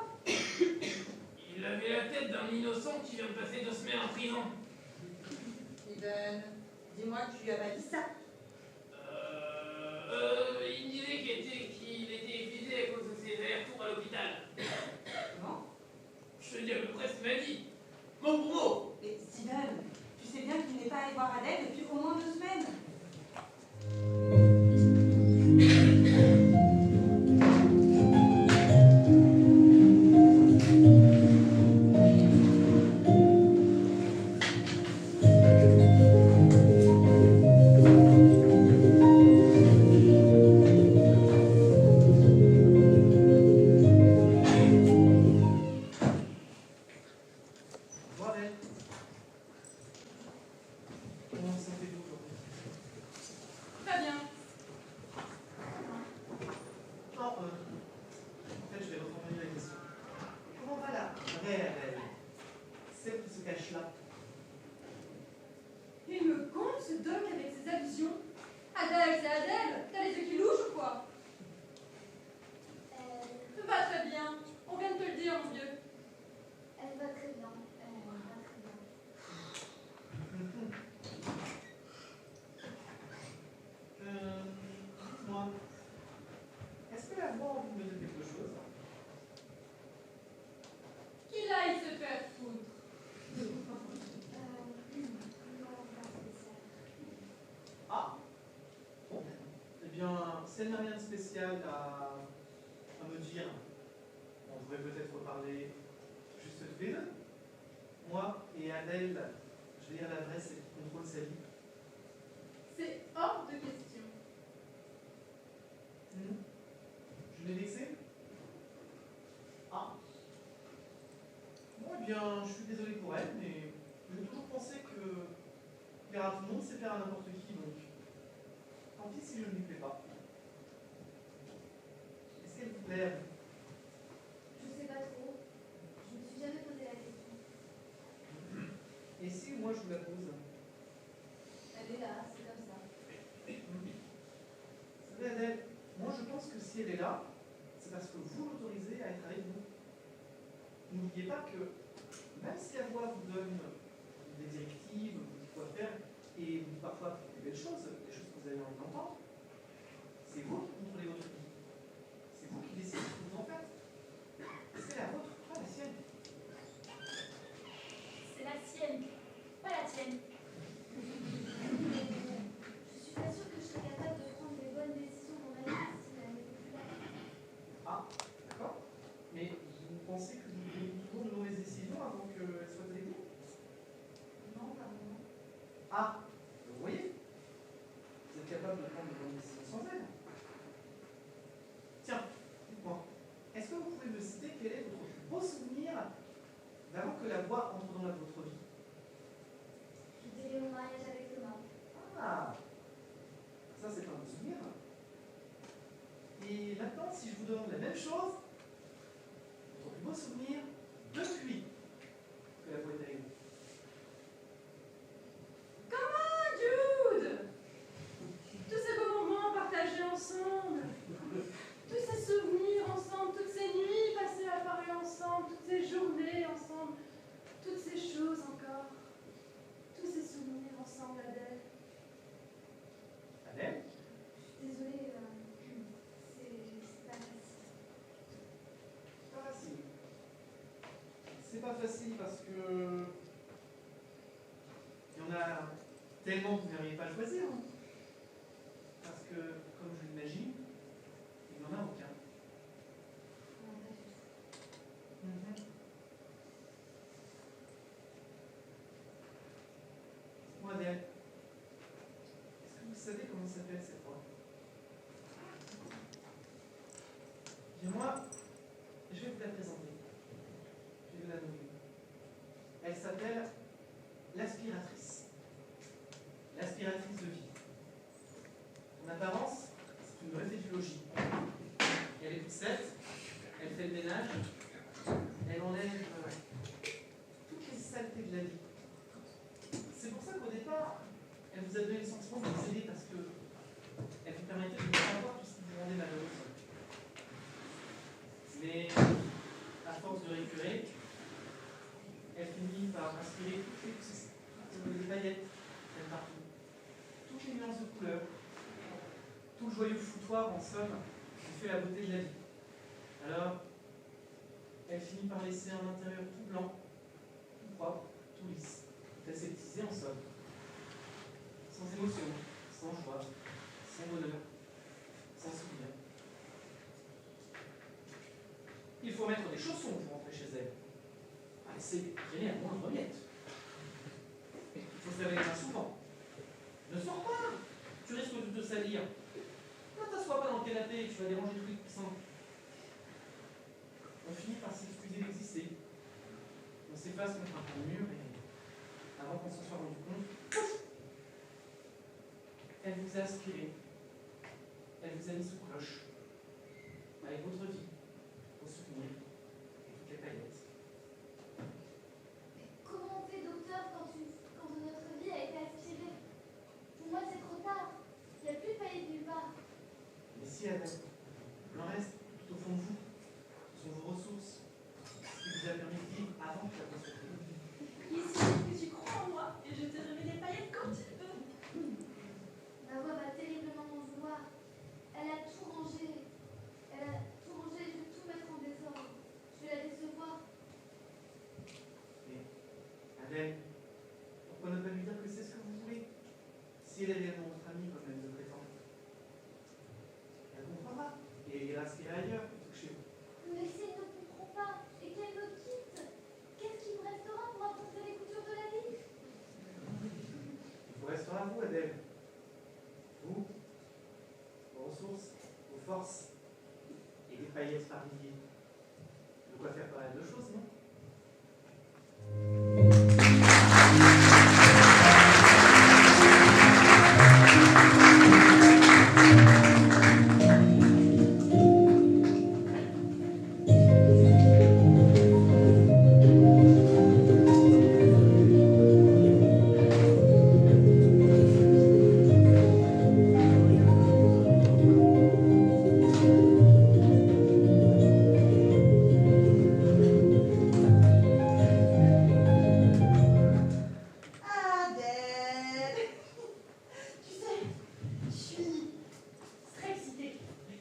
Il avait la tête d'un innocent qui vient de passer 2 semaines en prison. Steven, dis-moi que tu lui as pas dit ça. Il me disait qu'il était épuisé à cause de ses allers-retours à l'hôpital. Comment? Je te dis à peu près ce qu'il m'a dit. Mot pour mot. Et Steven, tu sais bien qu'il n'est pas allé voir Adèle depuis au moins 2 semaines. Bonjour Adèle. Comment vous sentez-vous aujourd'hui? Très bien. Non, en fait, je vais reformuler la question. Comment va la vraie Adèle? Celle qui se cache là? Il me compte ce doc avec ses allusions. Adèle, c'est Adèle. T'as les yeux qui louchent ou quoi? Va très bien. On vient de te le dire, mon vieux. Elle va très bien. Elle va très bien. Dites-moi, est-ce que la voix a envie de me dire quelque chose? Qu'il aille se faire foutre. Non, pas spécial. Ah, bon. Eh bien, si elle n'a rien de spécial à me dire, on pourrait peut-être parler juste tous les deux. Moi et Adèle, je vais dire la vraie, celle qui contrôle sa vie. C'est hors de question. Je l'ai vexé? Ah. Bon, eh bien, je suis désolé pour elle, mais j'ai toujours pensé que plaire à tout le monde, c'est plaire à n'importe qui, donc tant pis si je ne lui plais pas. Est-ce qu'elle vous plaît? Je sais pas trop. Je me suis jamais posé la question. Et si moi je vous la pose? Elle est là, c'est comme ça. Vous savez, Adèle, moi je pense que si elle est là, c'est parce que vous l'autorisez à être avec vous. N'oubliez pas que même si la voix vous donne des directives, vous dites quoi faire, et vous dites parfois des belles choses, des choses que vous avez envie d'entendre, c'est vous qui contrôlez votre vie. C'est vous qui décidez ce que vous en faites. C'est la vôtre, pas la sienne. C'est la sienne, pas la tienne. Je suis pas sûre que je serais capable de prendre des bonnes décisions dans ma vie si elle n'était plus là. Ah, d'accord. Mais vous pensez que vous prenez toujours de mauvaises décisions avant qu'elle soit avec vous? Non, pas vraiment. Ah, vous voyez, vous êtes capable de prendre de bonnes décisions sans elle. Tiens, dites-moi, est-ce que vous pouvez me citer quel est votre plus beau souvenir d'avant que la voix entre dans votre vie? Je dirais mon mariage avec Thomas. Ah, ça c'est un beau souvenir. Et maintenant, si je vous demande la même chose, votre plus beau souvenir depuis que la voix est avec vous? Comment, Jude? Tous ces beaux moments partagés ensemble. Tous ces souvenirs ensemble. Toutes ces nuits passées à parler ensemble. Toutes ces journées ensemble. Toutes ces choses encore. Tous ces souvenirs ensemble, Adèle. Adèle? Je suis désolée, c'est pas facile. C'est pas facile. C'est pas facile parce que il y en a tellement que vous n'arrivez pas à choisir. Hein. Parce que, comme je l'imagine, il n'y en a aucun. Non, pas du tout. Moi, Adèle, est-ce que vous savez comment s'appelle cette voix? Bien, moi, je vais vous la présenter. Je vais vous la nommer. Elle s'appelle l'aspiratrice. L'aspiratrice de vie. En apparence, c'est une réfléchologie. Elle est toute faite, elle fait le ménage, elle enlève toutes les saletés de la vie. C'est pour ça qu'au départ, elle vous a donné le sentiment de vous aider parce que elle vous permettait de ne pas avoir tout ce qui vous rendait malheureuse. Mais à force de récurer, elle finit par aspirer toutes les paillettes qu'elle partout, toutes les nuances de couleurs, tout le joyeux foutoir en somme qui fait la beauté de la vie. Alors, elle finit par laisser un intérieur tout blanc, tout propre, tout lisse, tout aseptisé en somme. Sans émotion, sans joie, sans bonheur, sans souvenir. Il faut mettre des chaussons pour rentrer chez elle. Laisser traîner à moindre miette. Il faut se laver les mains souvent. Ne sors pas, tu risques de te salir. Ne t'assois pas dans le canapé, tu vas déranger tous les coussins. On finit par s'excuser d'exister. On s'efface contre un mur Elle vous a aspiré. Elle vous a mis sous cloche. Avec votre vie, vos souvenirs et toutes les paillettes. Mais comment on fait, docteur, quand notre vie a été aspirée? Pour moi, c'est trop tard. Il n'y a plus de paillettes nulle part. Mais si, Adam, le reste, tout au fond de vous, ce sont vos ressources. Ce qui vous a permis de vivre avant que la construction. Ici, que tu crois en moi et je te remets des paillettes quand tu veux. Ma voix va terriblement m'en vouloir. Elle a tout rangé. Elle a tout rangé, je vais tout mettre en désordre. Je vais la décevoir. Mais, Adèle, pourquoi ne pas lui dire que c'est ce que vous voulez? Si elle est réellement votre amie, comme elle le prétend, elle comprendra et ira ailleurs plutôt que chez vous. Mais si elle ne comprend pas et qu'elle me quitte, qu'est-ce qui me restera pour apporter les coutures de la vie? Il vous restera à vous, Adèle. Vous, vos ressources, vos forces et des paillettes par milliers. De quoi faire pas mal de choses, non? Adèle. Tu sais, je suis très excitée.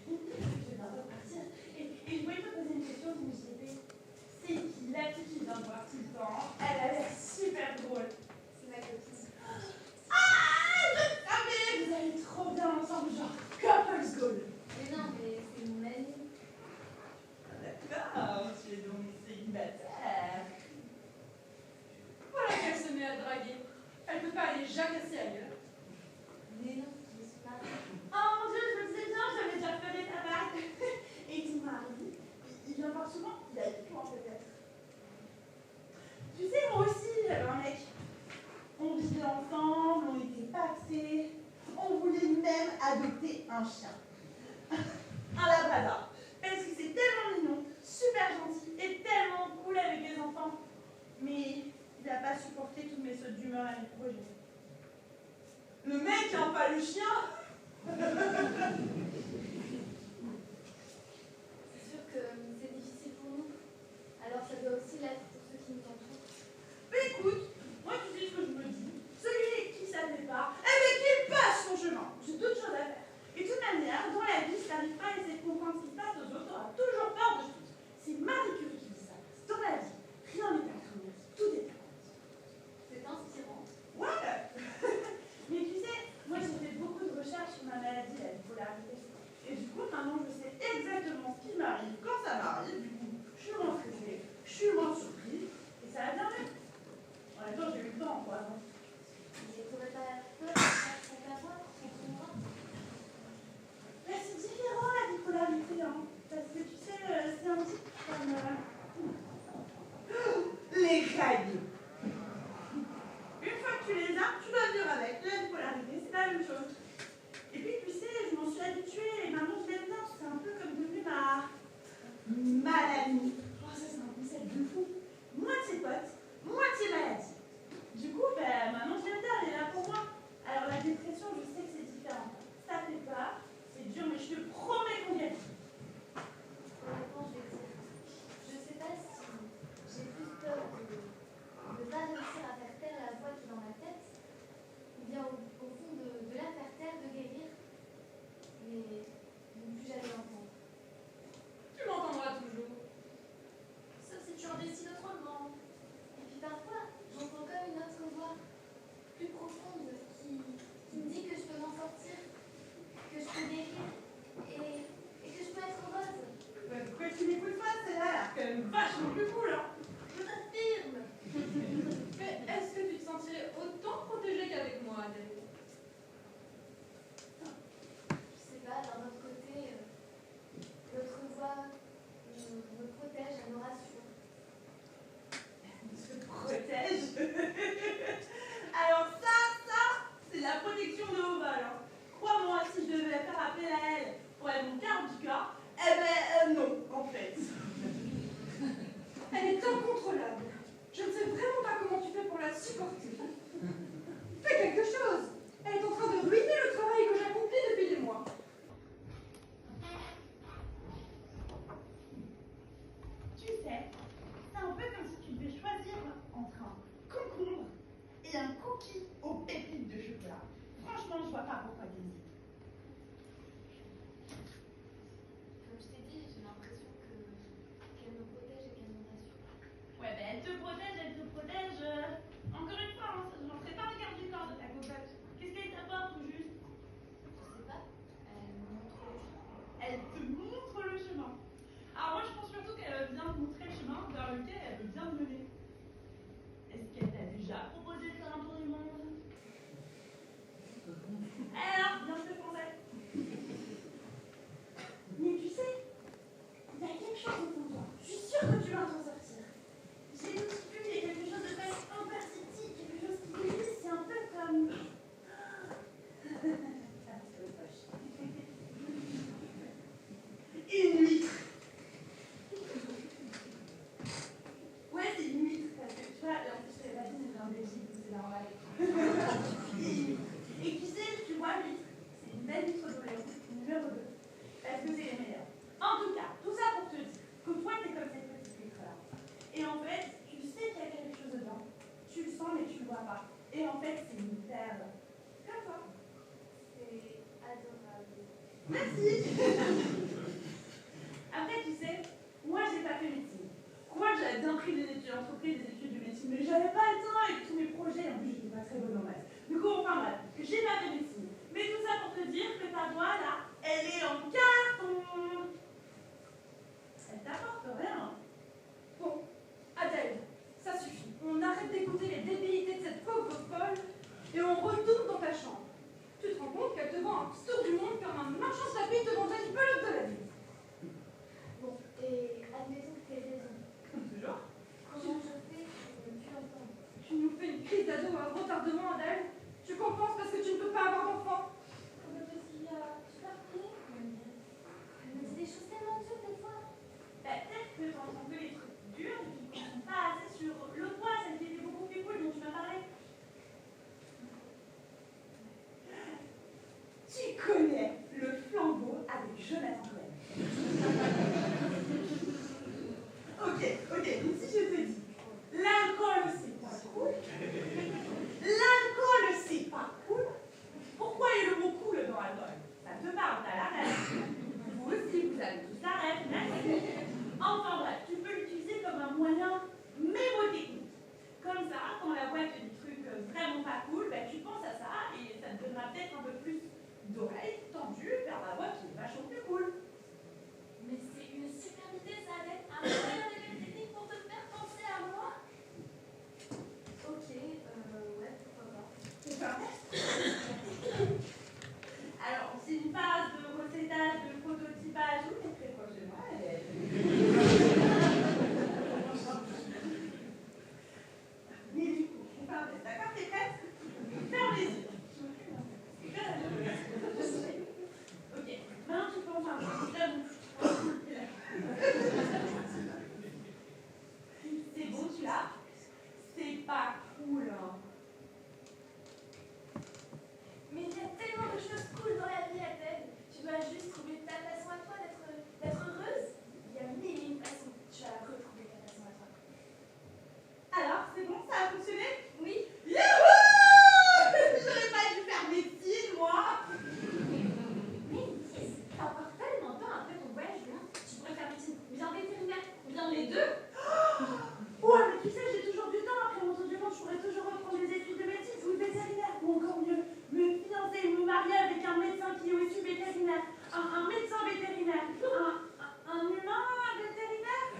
Je vais repartir. Et je voulais te poser une question, je me suis dit, c'est qui la fille qui vient me voir tout le temps? Elle a l'air super drôle. C'est ma copine. Ah, je savais! Vous allez trop bien ensemble, genre couples goal. Mais non, mais c'est mon amie. Ah, d'accord, tu es donc célibataire. Voilà qu'elle se met à draguer. Elle peut pas aller jacasser ailleurs. Mais non, je suis mariée. Oh mon Dieu, je me disais bien, j'avais déjà fait les tabacs. Et ton mari, il vient voir souvent? Il a du point peut-être. Tu sais, moi aussi, j'avais un mec. On vivait ensemble, on était paxés. On voulait même adopter un chien. Un labrador. Parce que c'est tellement mignon, super gentil et tellement cool avec les enfants. Mais il n'a pas supporté toutes mes sautes d'humeur à mes projets. Le mec qui n'a pas le chien. C'est sûr que c'est difficile pour nous. Alors ça doit aussi l'être pour ceux qui nous entourent. Mais écoute, moi tu sais ce que je me dis. Celui qui ça fait pas, eh bien qu'il passe son chemin. J'ai d'autres choses à faire. Et de toute manière, dans la vie, si t'arrives pas à essayer de comprendre ce qui se passe aux autres, t'auras toujours peur de tout. C'est Marie Curie qui dit ça. Dans la vie, rien n'est à craindre, tout est à craindre. C'est inspirant. Ouais. Mais tu sais, moi j'ai fait beaucoup de recherches sur ma maladie, la bipolarité. Et du coup, maintenant je sais exactement ce qui m'arrive quand ça m'arrive. Du coup, je suis moins stressée, je suis moins surprise, et ça va bien mieux. En même temps, j'ai eu le temps, quoi. Donc. Mais t'aurais pas peur de faire ça à moi contre moi? Mais c'est différent la bipolarité, hein. Parce que tu sais, c'est un petit peu comme les règles. Une fois que tu les as, tu dois vivre avec. La bipolarité, c'est pas la même chose. Et puis, tu sais, je m'en suis habituée et maintenant je l'aime bien. C'est un peu comme devenu ma maladie. Oh, ça, c'est un concept de fou. Moitié pote, moitié maladie. Du coup, ben, maintenant je l'aime bien, elle est là pour moi. Alors, la dépression, je sais que c'est différent. Ça fait peur, c'est dur, mais je te promets qu'on y arrive. Honnêtement, je vais dire. Je sais pas si j'ai plus peur Et en fait, c'est une terre comme toi. C'est adorable. Merci. Après, tu sais, moi, j'ai pas fait médecine. Moi, j'avais bien pris des études d'entreprise, des études de médecine, mais j'avais pas le temps avec tous mes projets. En plus, j'étais pas très bonne en maths. Du coup, enfin bref, j'ai pas fait médecine. Mais tout ça pour te dire que ta voix, là, elle est en carton. Elle t'apporte rien. Bon, Adèle, ça suffit. On arrête d'écouter les débilités de cette pauvre folle et on retourne dans ta chambre. Tu te rends compte qu'elle te vend un tour du monde comme un marchand de tapis te vendrait une pelote de la vie. Bon, et admettons que tu aies raison. Comme toujours. Comment je fais pour ne plus entendre? Tu nous fais une crise d'ado à retardement, Adèle. Tu compenses parce que tu ne peux pas avoir d'enfant. Parce qu'il y a super clé. Elle me dit des choses tellement dures des fois. Bah, peut-être que t'entends que les trucs durs et qu'ils ne sont pas assez sur l'autre voix, celle qui était beaucoup plus cool dont tu m'as parlé. Tu connais le flambeau avec Jonathan Cohen. Ok, donc si je te dis, l'alcool c'est pas cool, l'alcool c'est pas cool, pourquoi est le mot cool dans l'alcool? Ça te parle, t'as la rêve. Vous aussi, vous avez tous la rêve, merci. Enfin bref, tu peux l'utiliser comme un moyen mémotechnique. Comme ça, quand la voix te dit trucs vraiment pas cool, bah, tu penses à ça et ça te donnera peut-être un peu plus d'oreilles tendues vers la voix qui est vachement plus cool. Mais c'est une super idée, ça, d'être un moyen de technique pour te faire penser à moi. Ok, ouais, pourquoi pas. C'est pas vrai. Alors, c'est une phase de recettage, de prototypage, ou t'es très proche de moi, Mais du coup, on parle, d'accord, t'es prête? Ferme les yeux. Ok, maintenant tu peux enfin la bouche. C'est bon, tu l'as? C'est pas cool, hein. Mais il y a tellement de choses cool dans la vie, Adèle. Tu dois juste trouver ta façon à toi d'être heureuse. Il y a mille et une façons. Tu vas retrouver ta façon à toi. Alors, c'est bon, ça a fonctionné? Oui. Youhou! J'aurais pas dû faire médecine, moi! Mais Lise, t'as encore tellement de temps après ton voyage loin. Tu pourrais faire médecine ou bien vétérinaire ou bien les deux. Ouais, mais tu sais, j'ai toujours du temps. Après mon tour du monde, je pourrais toujours reprendre les études de médecine ou de vétérinaire. Ou encore mieux, me fiancer ou me marier avec un médecin qui est aussi vétérinaire. Un médecin vétérinaire. Un humain vétérinaire.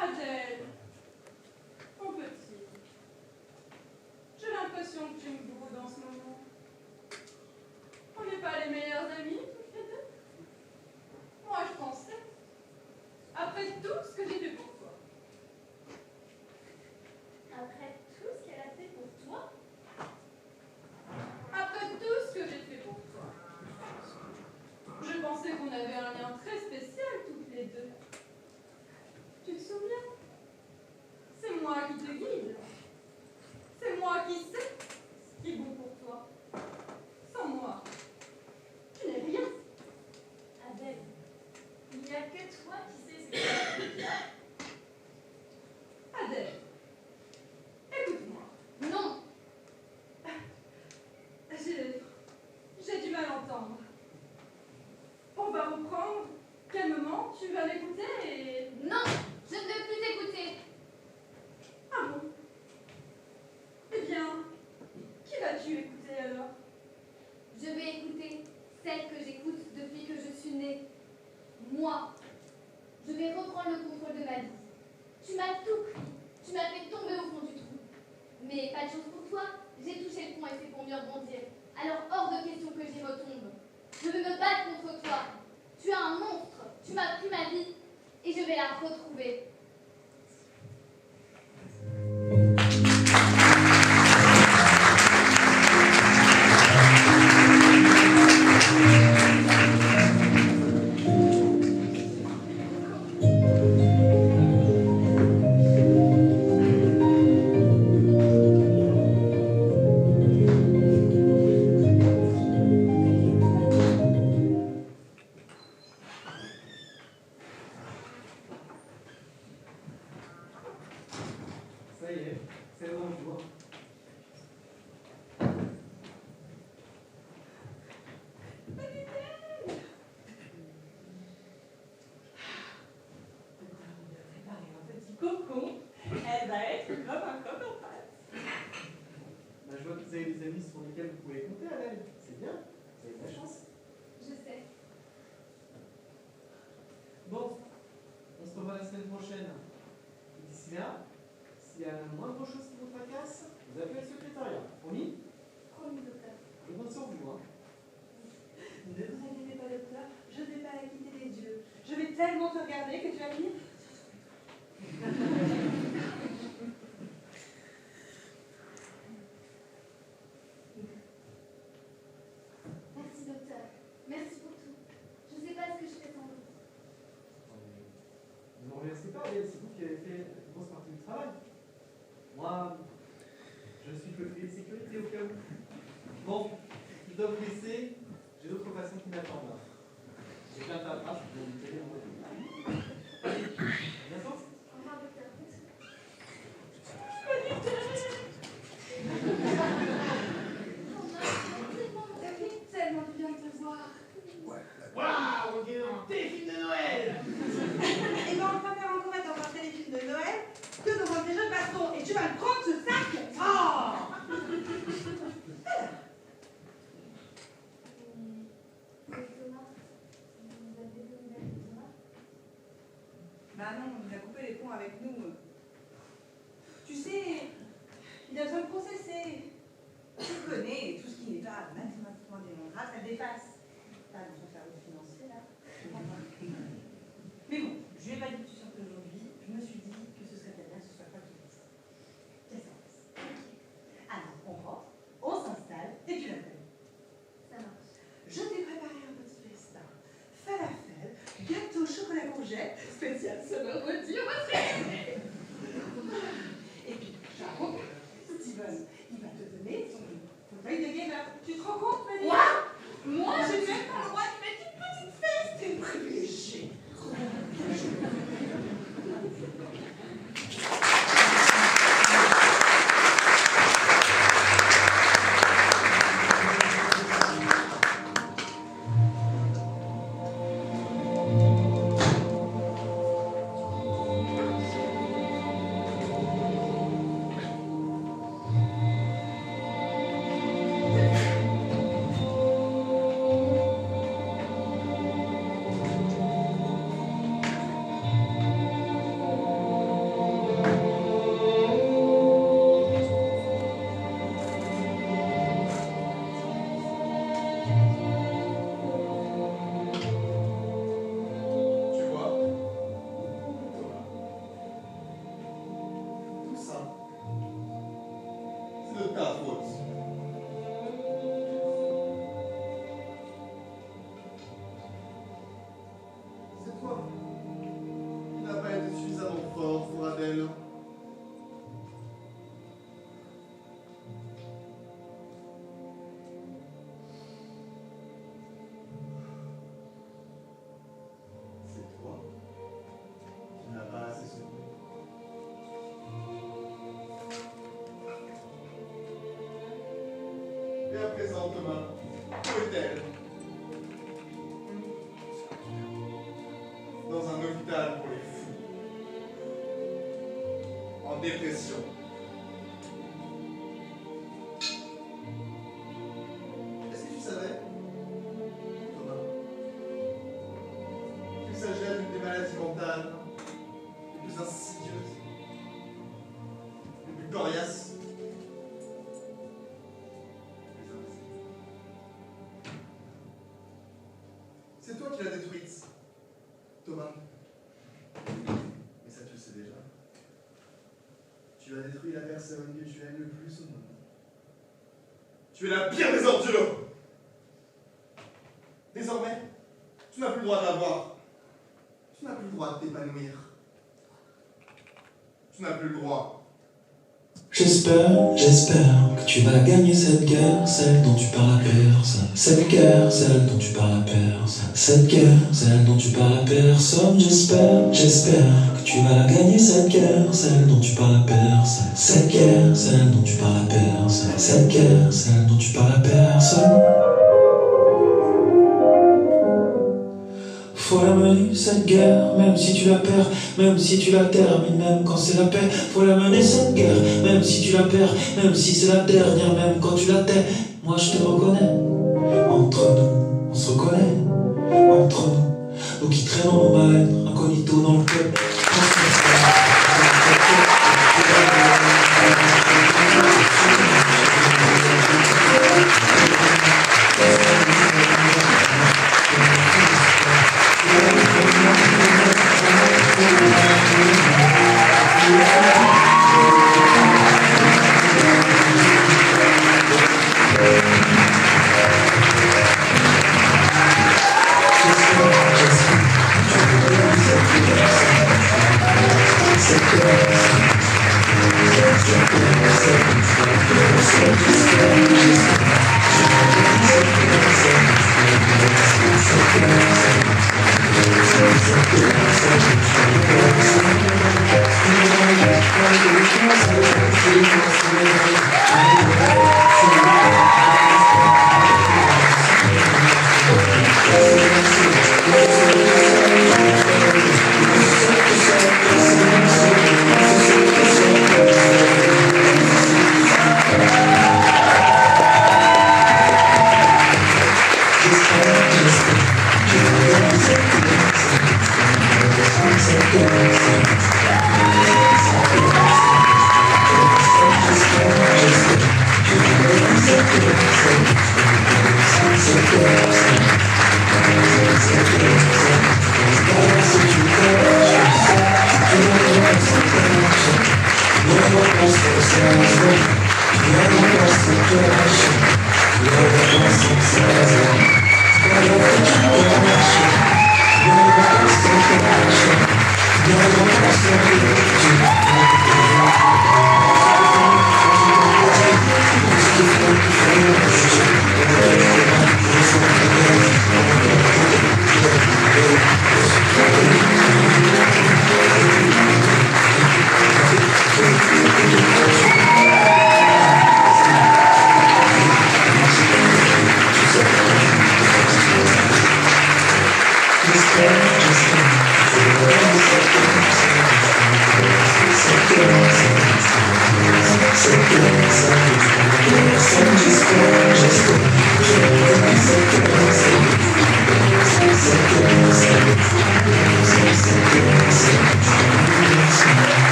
Adèle, mon petit, j'ai l'impression que tu me broudes en ce moment. On n'est pas les meilleurs amis, toutes les deux. Moi, je pensais, après tout ce que j'ai fait pour toi, Après tout ce qu'elle a fait pour toi, après tout ce que j'ai fait pour toi, je pensais qu'on avait un lien très spécial toutes les deux. Tu te souviens? C'est moi qui te guide. C'est moi qui sais ce qui est bon pour toi. Sans moi, tu n'es rien. Adèle, il n'y a que toi qui sais ce que c'est. Adèle, écoute-moi. Non, J'ai du mal à entendre. On va reprendre calmement, tu vas l'écouter et... non, je ne veux plus t'écouter. Ah bon? Eh bien, qui vas-tu écouter alors? Je vais écouter celle que j'écoute depuis que je suis née. Moi. Je vais reprendre le contrôle de ma vie. Tu m'as tout pris. Tu m'as fait tomber au fond du trou. Mais pas de chance pour toi. J'ai touché le fond et c'est pour mieux rebondir. Alors hors de question que j'y retombe. Je veux me battre contre toi. Tu es un monstre. Tu m'as pris ma vie. Et je vais la retrouver. Adèle, prochaine. Et d'ici là, s'il y a la moindre chose qui vous tracasse, vous appelez le secrétariat. Promis? Promis, docteur. Je compte sur vous, hein. Ne vous inquiétez pas, docteur, je ne vais pas la quitter des yeux. Je vais tellement te regarder que tu vas dire. Merci, docteur. Merci pour tout. Je ne sais pas ce que je fais sans vous. Ne vous remerciez pas, Adèle, c'est vous qui avez fait une grosse partie du travail. Moi, je suis côté sécurité au cas où. Bon, je dois vous laisser. J'ai d'autres patients qui m'attendent là. J'ai plein de paperasses, je vais vous télé en mode. À bientôt. Au revoir, docteur. Ça fait tellement du bien de te voir. Waouh, on dirait un téléfilm de Noël. Et ben on va faire encore être dans un téléfilm de Noël que dans un jeux de baston. Et tu vas le prendre ce sac. Oh Thomas, vous avez des nouvelles de Thomas? Bah non, il a coupé les ponts avec nous. Tu sais, il a besoin de processer. Tu connais, tout ce qui n'est pas mathématiquement démontrable, ça le dépasse. T'as dans son service financier là. Mais bon, je lui ai pas dit que tu sortais aujourd'hui. Je me suis dit que ce serait bien que ce soit toi qui fasse. Qu'est-ce que ça passe? Alors, on rentre, on s'installe et tu l'appelles. Ça marche. Je t'ai préparé un petit festin. Falafel, gâteau chocolat courgette, spécial summer body, on va se régaler. Et puis, j'avoue, Steven, il va te donner son fauteuil de gamer. Tu te rends compte, Fanny? Moi, j'ai même pas le droit de mettre une petite fesse. T'es privilégiée. Tu vois, Thomas, tout ça, c'est de ta faute. C'est toi qui n'as pas été suffisamment fort pour Adèle. C'est toi qui n'as pas assez soutenu. Et à présent, Thomas, où est-elle? Dans un hôpital pour les fous. En dépression. Est-ce que tu savais, Thomas, qu'il s'agit d'une des maladies mentales les plus insidieuses, les plus coriaces, les plus invisibles? C'est toi qui l'as détruite, Thomas. Mais ça, tu le sais déjà. Tu as détruit la personne que tu aimes le plus au monde. Tu es la pire des ordures. Désormais, tu n'as plus le droit d'avoir. Tu n'as plus le droit de t'épanouir. Tu n'as plus le droit. J'espère que tu vas gagner cette guerre, celle dont tu parles à personne. Cette guerre, celle dont tu parles à personne. Cette guerre, celle dont tu parles à personne. J'espère que tu vas la gagner cette guerre, celle dont tu parles à personne. Cette guerre, celle dont tu parles à personne. Cette guerre, celle dont tu parles à personne. Faut la mener cette guerre, même si tu la perds, même si tu la termines, même quand c'est la paix. Faut la mener cette guerre, même si tu la perds, même si c'est la dernière, même quand tu la tais. Moi je te reconnais, entre nous, on se reconnaît, entre nous qui traînons au mal, incognito dans le peuple.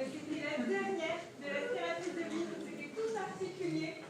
C'était la dernière de la série de livres, c'était tout particulier.